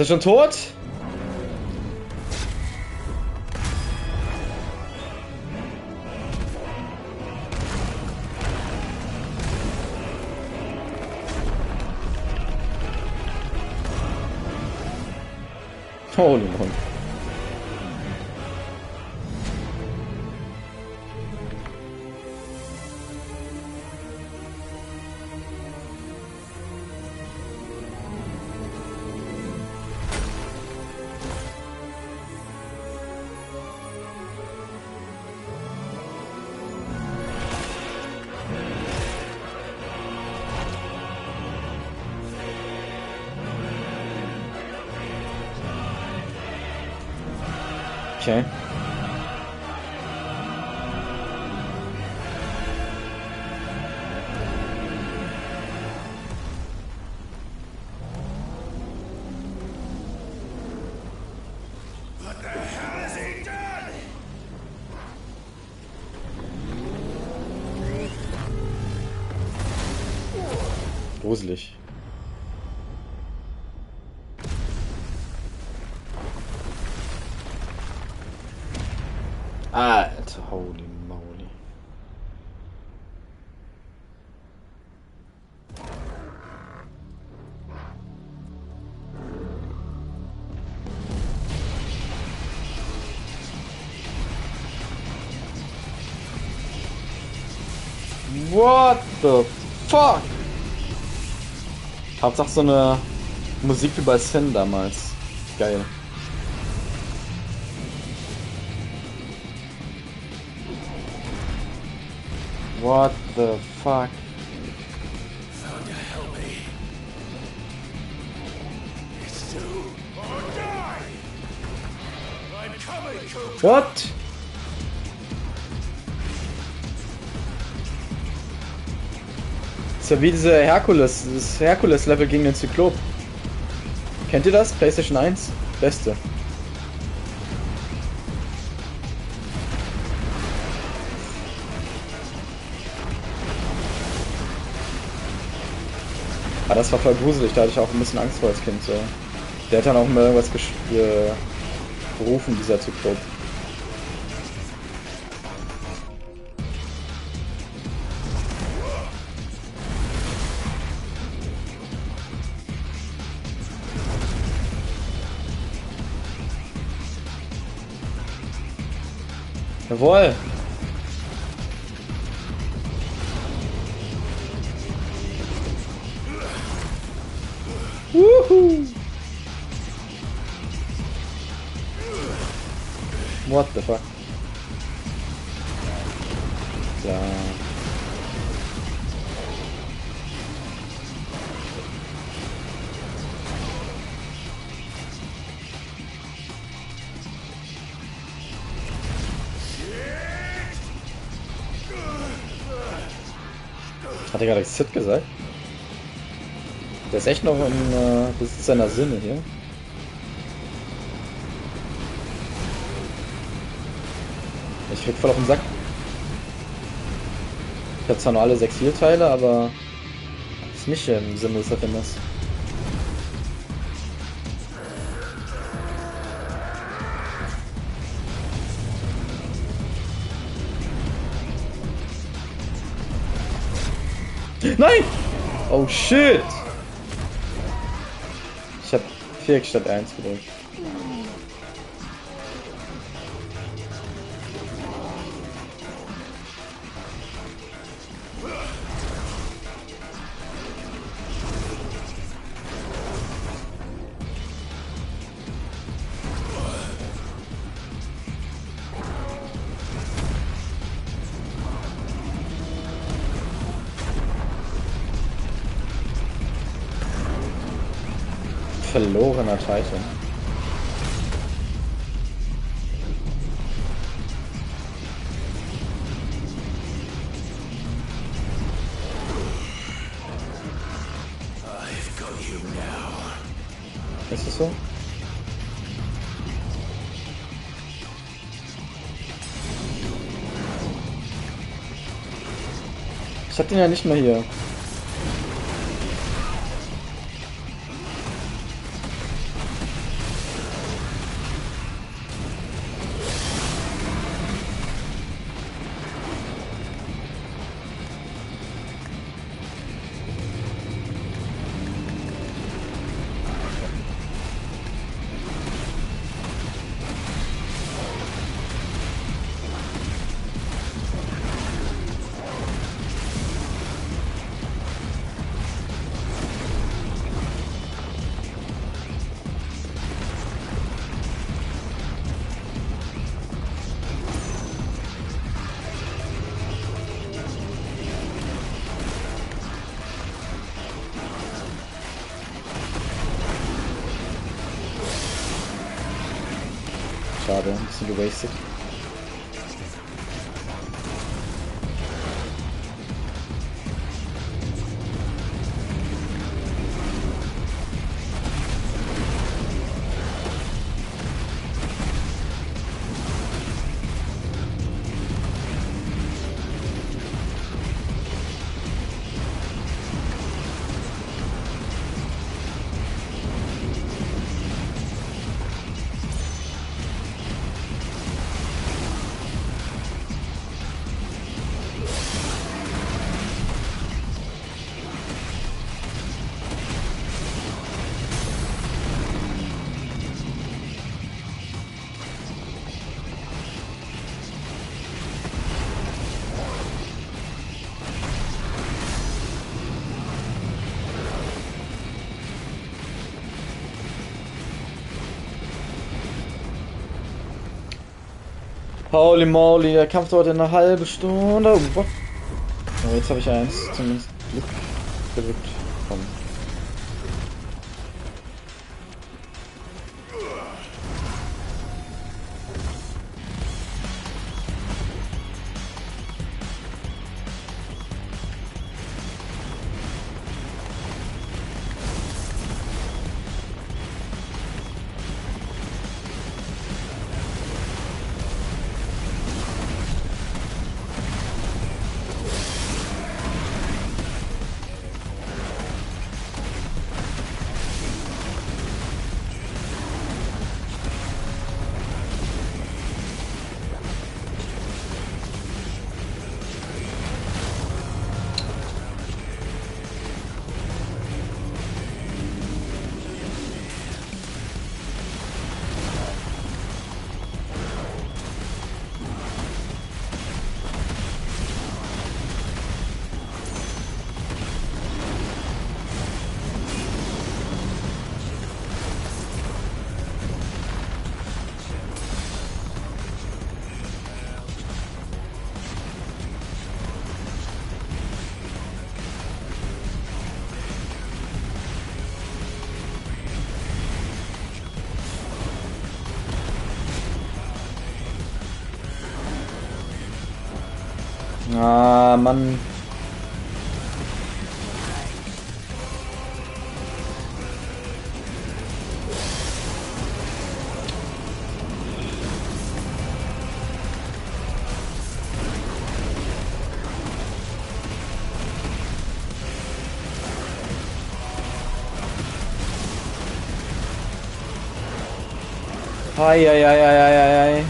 er schon tot? Holy moly. Okay. What the hell has he done? Gruselig. Alter, holy moly. What the fuck? Hauptsache so eine Musik wie bei Sin damals. Geil. What the fuck? Found to help me. It's you or die. I'm coming, Coop. What? Ist ja wie diese Herkules, das Herkules-Level gegen den Zyklop. Kennt ihr das? PlayStation 1? Beste. Ah, das war voll gruselig, da hatte ich auch ein bisschen Angst vor als Kind. So. Der hat dann auch immer irgendwas gerufen, dieser Zyklop. Jawohl! Woohoo! What the fuck? Ja. Hat er gerade Sid gesagt? Der ist echt noch im Besitz seiner Sinne hier. Ich krieg voll auf den Sack. Ich hab zwar nur alle 6 Heal-Teile, aber ist nicht im Sinne des Erfinders. Nein! Oh shit! Ich hab 4 statt 1 gedrückt. Verlorener Titan. Ist das so? Ich hab den ja nicht mehr hier. gerade ein bisschen gewastet. Holy moly, der Kampf dauert eine halbe Stunde. Oh, what? Oh, jetzt habe ich eins zumindest Glück gedrückt. Komm. Ah, Mann. Ei, ei, ei, ei, ei, ei, ei.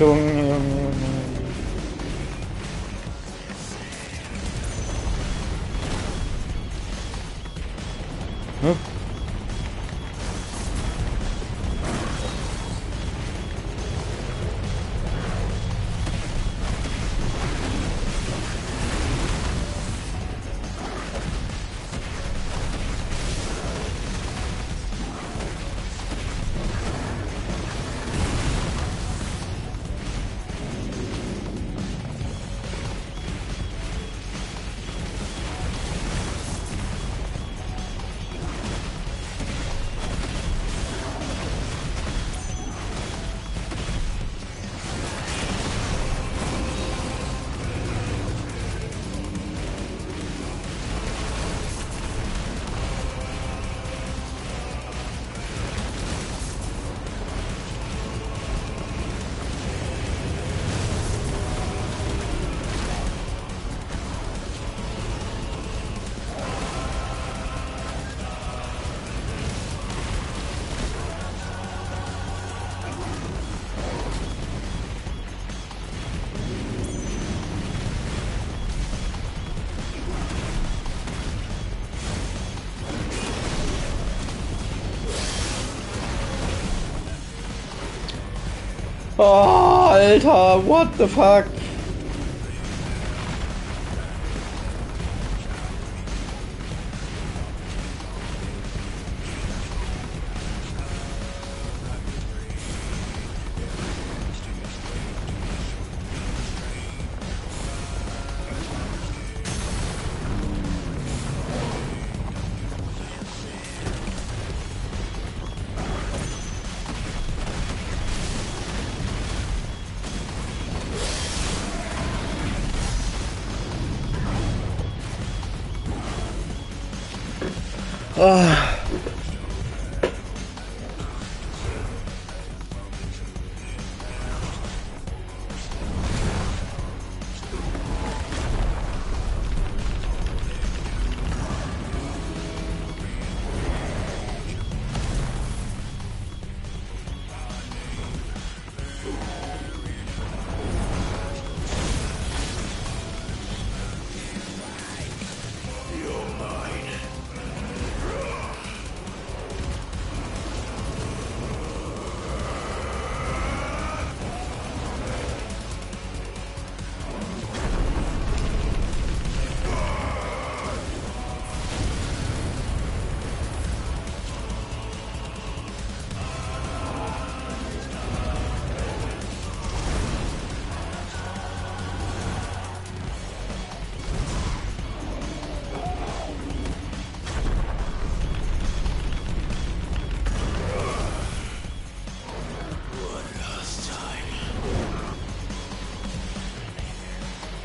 Junge, Junge, Junge. Hm? Oh, Alter, what the fuck? Ah.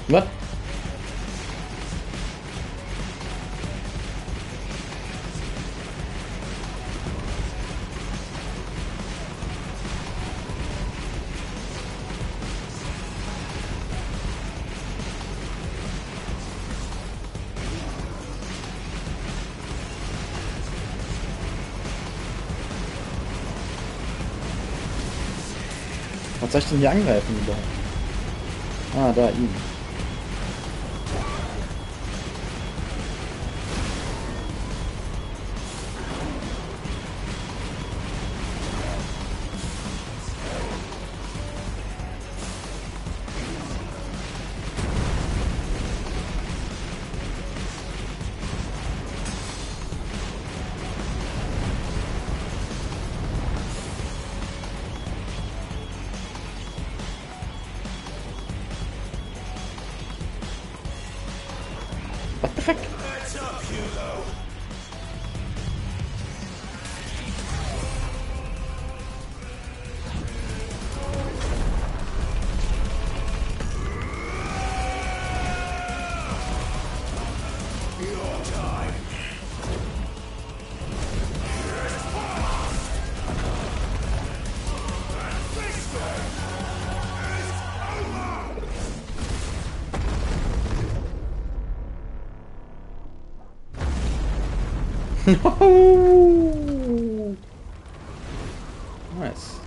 Was? Was soll ich denn hier angreifen überhaupt? Ah, da, ihn. What the fuck? That's up, Hugo. Your time. This No. Nice.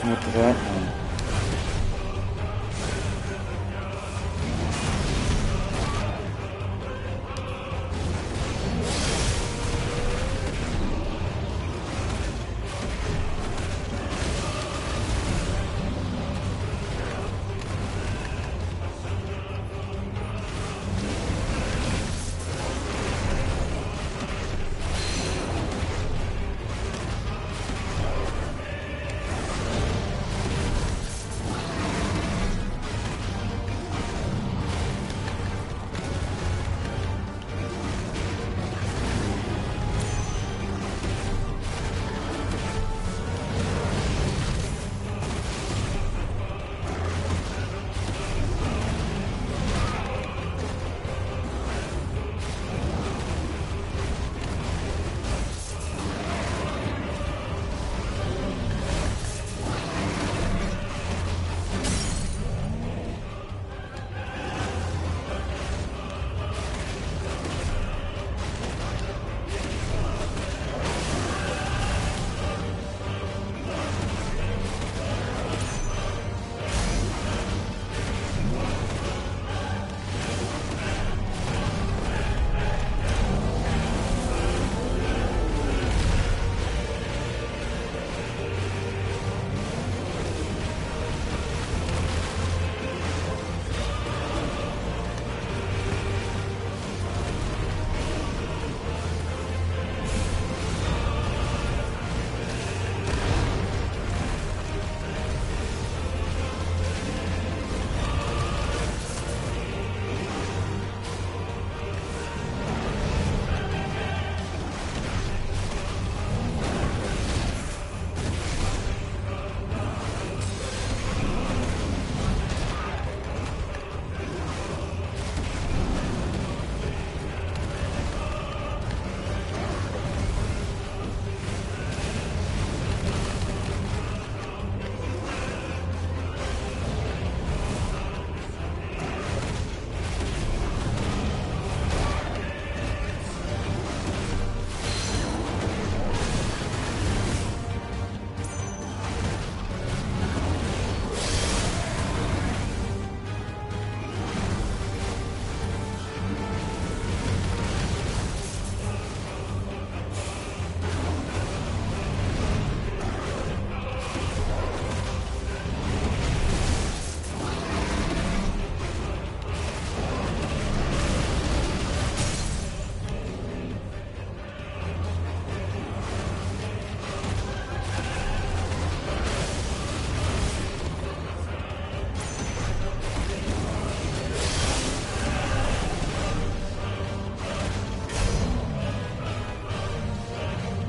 Nur drei.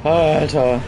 Alter.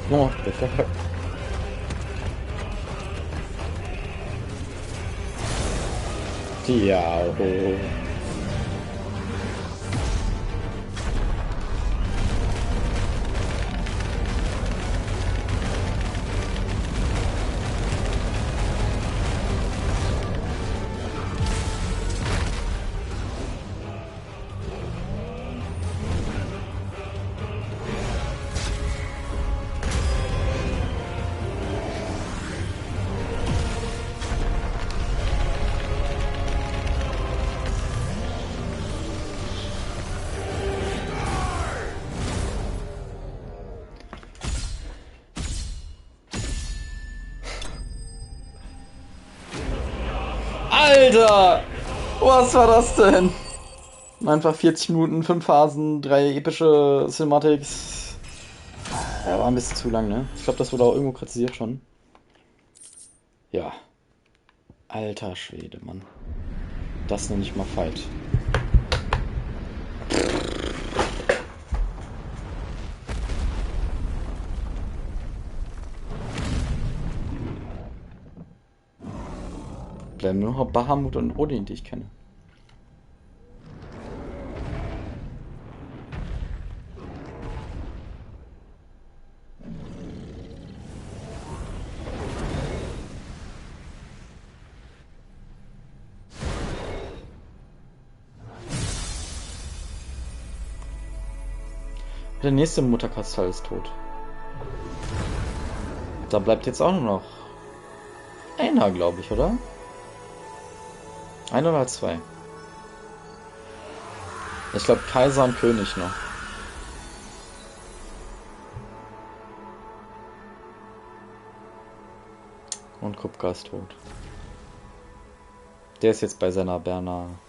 What the fuck? Diao. Alter! Was war das denn? Einfach 40 Minuten, 5 Phasen, 3 epische Cinematics. Ja, war ein bisschen zu lang, ne? Ich glaube, das wurde auch irgendwo kritisiert schon. Ja. Alter Schwede, Mann. Das nenne ich mal Fight. Bleiben nur noch Bahamut und Odin, die ich kenne. Der nächste Mutterkristall ist tot. Da bleibt jetzt auch nur noch einer, glaube ich, oder? Einer oder zwei? Ich glaube Kaiser und König noch. Und Kupka ist tot. Der ist jetzt bei seiner Bernadette.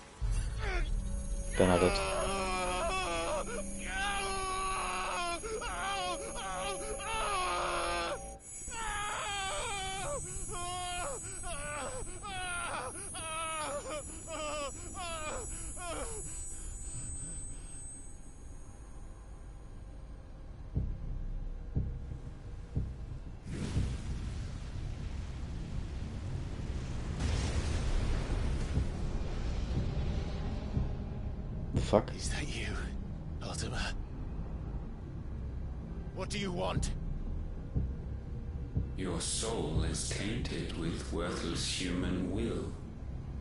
Fuck. Is that you, Ultima? What do you want? Your soul is tainted with worthless human will,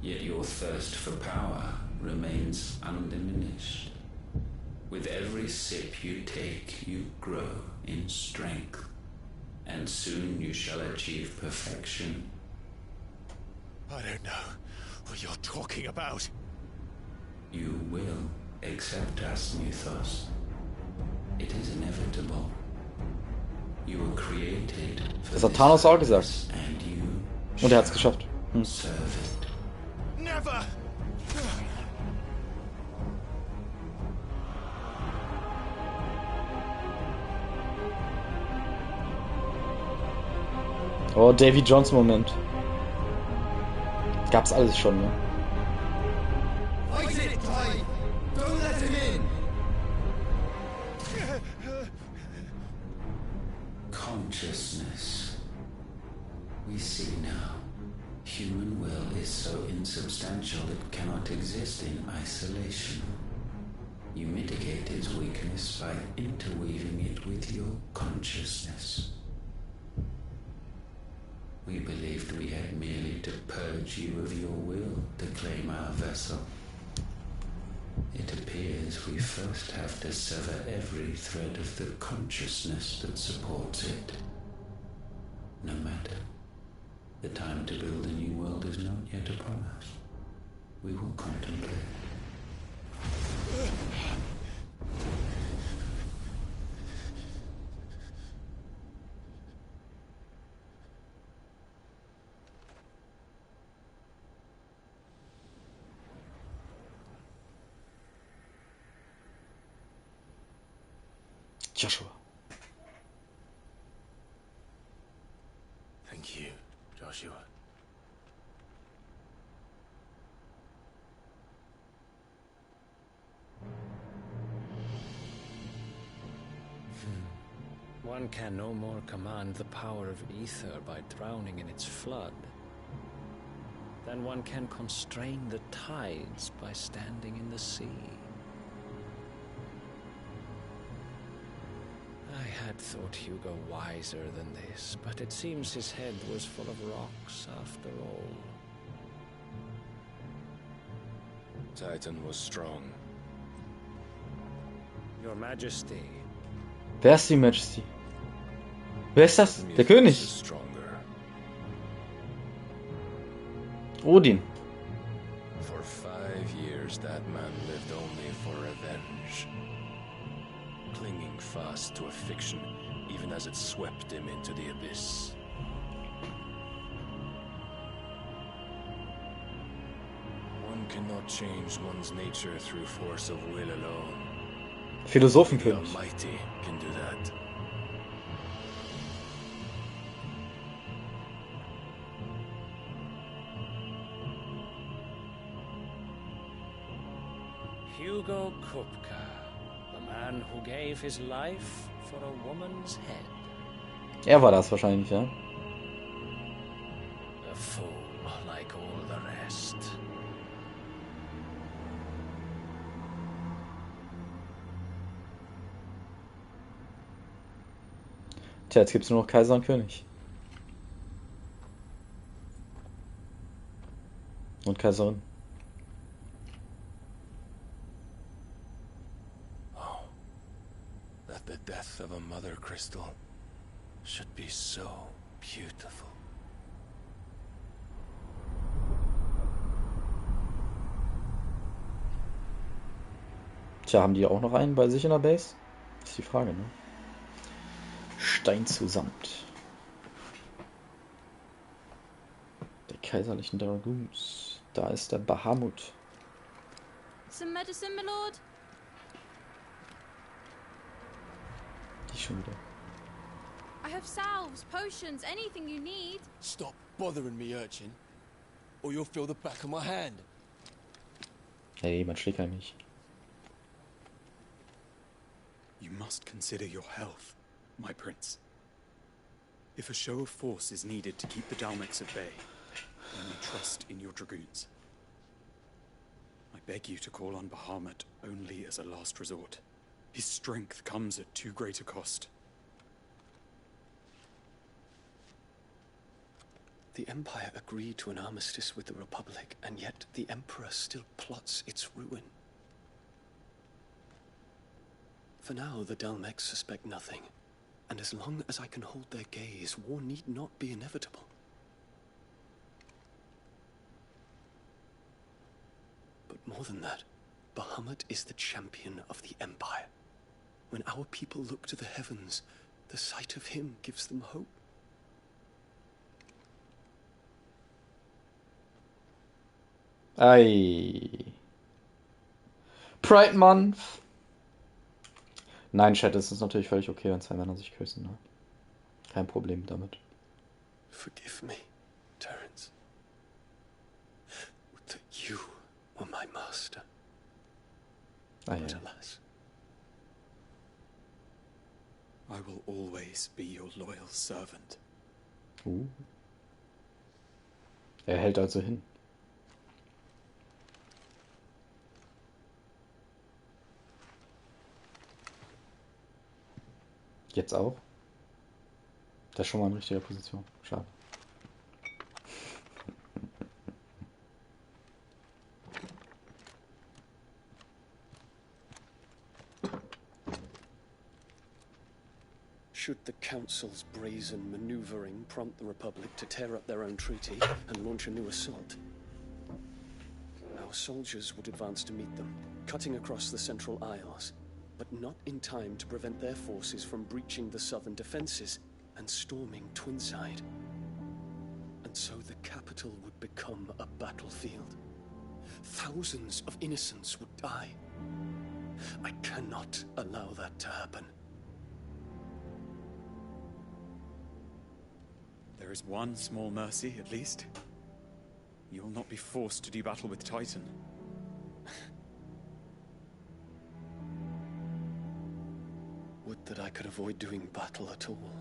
yet your thirst for power remains undiminished. With every sip you take, you grow in strength, and soon you shall achieve perfection. I don't know what you're talking about. You will accept us, Mythos. It is inevitable. You were created for Das hat Thanos auch gesagt. and you Und er hat's geschafft. serve it. Never! Oh, Davy Jones Moment. Gab's alles schon, ne? Fight it, Ty! Don't let him in! Consciousness. We see now. Human will is so insubstantial it cannot exist in isolation. You mitigate its weakness by interweaving it with your consciousness. We believed we had merely to purge you of your will to claim our vessel. It appears we first have to sever every thread of the consciousness that supports it. No matter. The time to build a new world is not yet upon us. We will contemplate. Joshua. Thank you, Joshua. One can no more command the power of ether by drowning in its flood than one can constrain the tides by standing in the sea. I had thought Hugo wiser than this, but it seems his head was full of rocks after all. Titan was strong. Your Majesty. Wer ist die Majesty? Wer ist das? Der König. Odin. For 5 years that man lived only for revenge, clinging fast to a fiction even as it swept him into the abyss. One cannot change one's nature through force of will alone. Philosophenkönig. The Almighty can do that. Hugo Kupka, the man who gave his life for a woman's head. Er war das wahrscheinlich, ja. A fool like all the rest. Tja, jetzt gibt's nur noch Kaiser und König. Und Kaiserin. Oh, that the death of a mother crystal should be so beautiful. Tja, haben die auch noch einen bei sich in der Base? Ist die Frage, ne? Stein zu Sand. Der kaiserlichen Dragoons. Da ist der Bahamut. Some medicine, my lord? Die schon wieder. I have salves, potions, anything you need. Stop bothering me, urchin, or you'll feel the back of my hand. Hey, jemand schlägt an mich. You must consider your health, my prince. If a show of force is needed to keep the Dalmex at bay, only trust in your dragoons. I beg you to call on Bahamut only as a last resort. His strength comes at too great a cost. The Empire agreed to an armistice with the Republic, and yet the Emperor still plots its ruin. For now, the Dalmex suspect nothing, and as long as I can hold their gaze, war need not be inevitable. But more than that, Bahamut is the champion of the Empire. When our people look to the heavens, the sight of him gives them hope. Ei. Pride Month. Nein, Chat, es ist natürlich völlig okay, wenn zwei Männer sich küssen. Ne? Kein Problem damit. Forgive me, Terence. That you were my master. But alas. I will always be your loyal servant. Er hält also hin. Jetzt auch? Das ist schon mal in richtiger Position. Schade. Should the Council's brazen maneuvering prompt the Republic to tear up their own treaty and launch a new assault, our soldiers would advance to meet them, cutting across the Central Isles, but not in time to prevent their forces from breaching the southern defenses and storming Twinside. And so the capital would become a battlefield. Thousands of innocents would die. I cannot allow that to happen. There is one small mercy, at least. You will not be forced to do battle with Titan. Would that I could avoid doing battle at all.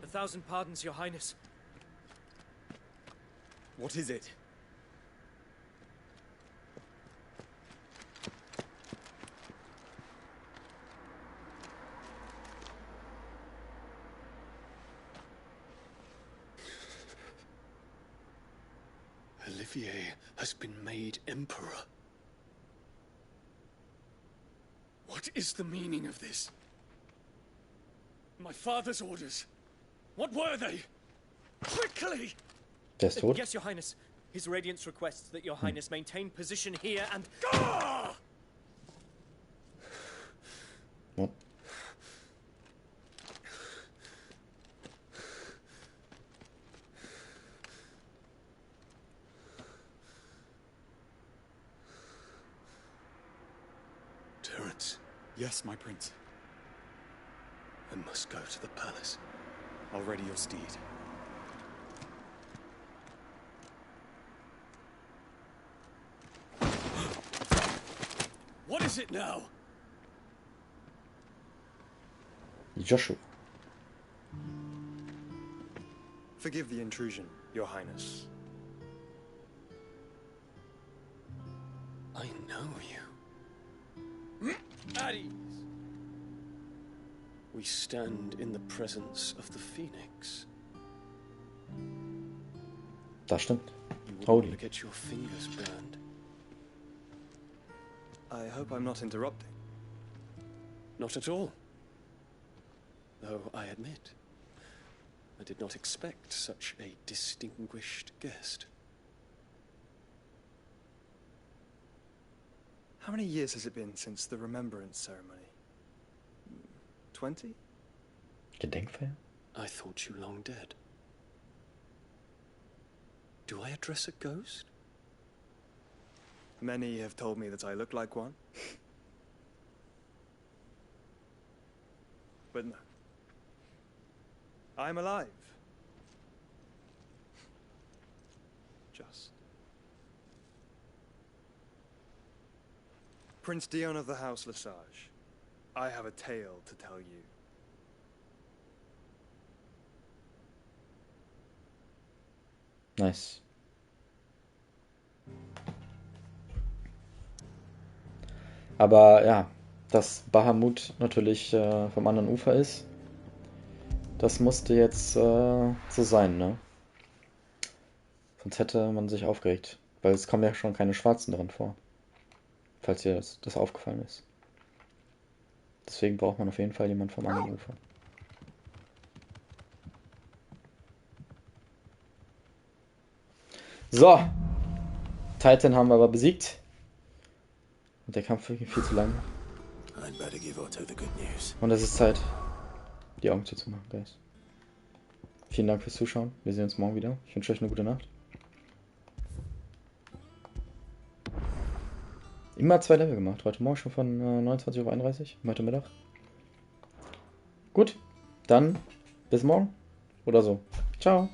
1,000 pardons, Your Highness. What is it? Olivier has been made Emperor. What is the meaning of this? My father's orders. What were they? Quickly! Der ist tot. Yes, Your Highness. His Radiance requests that Your Highness maintain position here and... What? Terence. Yes, my prince. I must go to the palace. I'll ready your steed. What is it now? Joshua. Forgive the intrusion, Your Highness. I know you. At ease. We stand in the presence of the Phoenix. Das stimmt. You wouldn't Holy. want to get your fingers burned. I hope I'm not interrupting. Not at all. Though I admit, I did not expect such a distinguished guest. How many years has it been since the Remembrance ceremony? 20? Gedenkfeier? I thought you long dead. Do I address a ghost? Many have told me that I look like one. But no. I'm alive. Just. Prince Dion of the House Lesage, I have a tale to tell you. Nice. Aber ja, dass Bahamut natürlich vom anderen Ufer ist, das musste jetzt so sein, ne? Sonst hätte man sich aufgeregt. Weil es kommen ja schon keine Schwarzen drin vor. Falls dir das aufgefallen ist. Deswegen braucht man auf jeden Fall jemanden vom anderen Ufer. So. Titan haben wir aber besiegt. Und der Kampf ging viel zu lang. Und es ist Zeit, die Augen zuzumachen, Guys. Vielen Dank fürs Zuschauen. Wir sehen uns morgen wieder. Ich wünsche euch eine gute Nacht. Immer 2 Level gemacht. Heute Morgen schon von 29:31 Uhr. Heute Mittag. Gut. Dann bis morgen. Oder so. Ciao.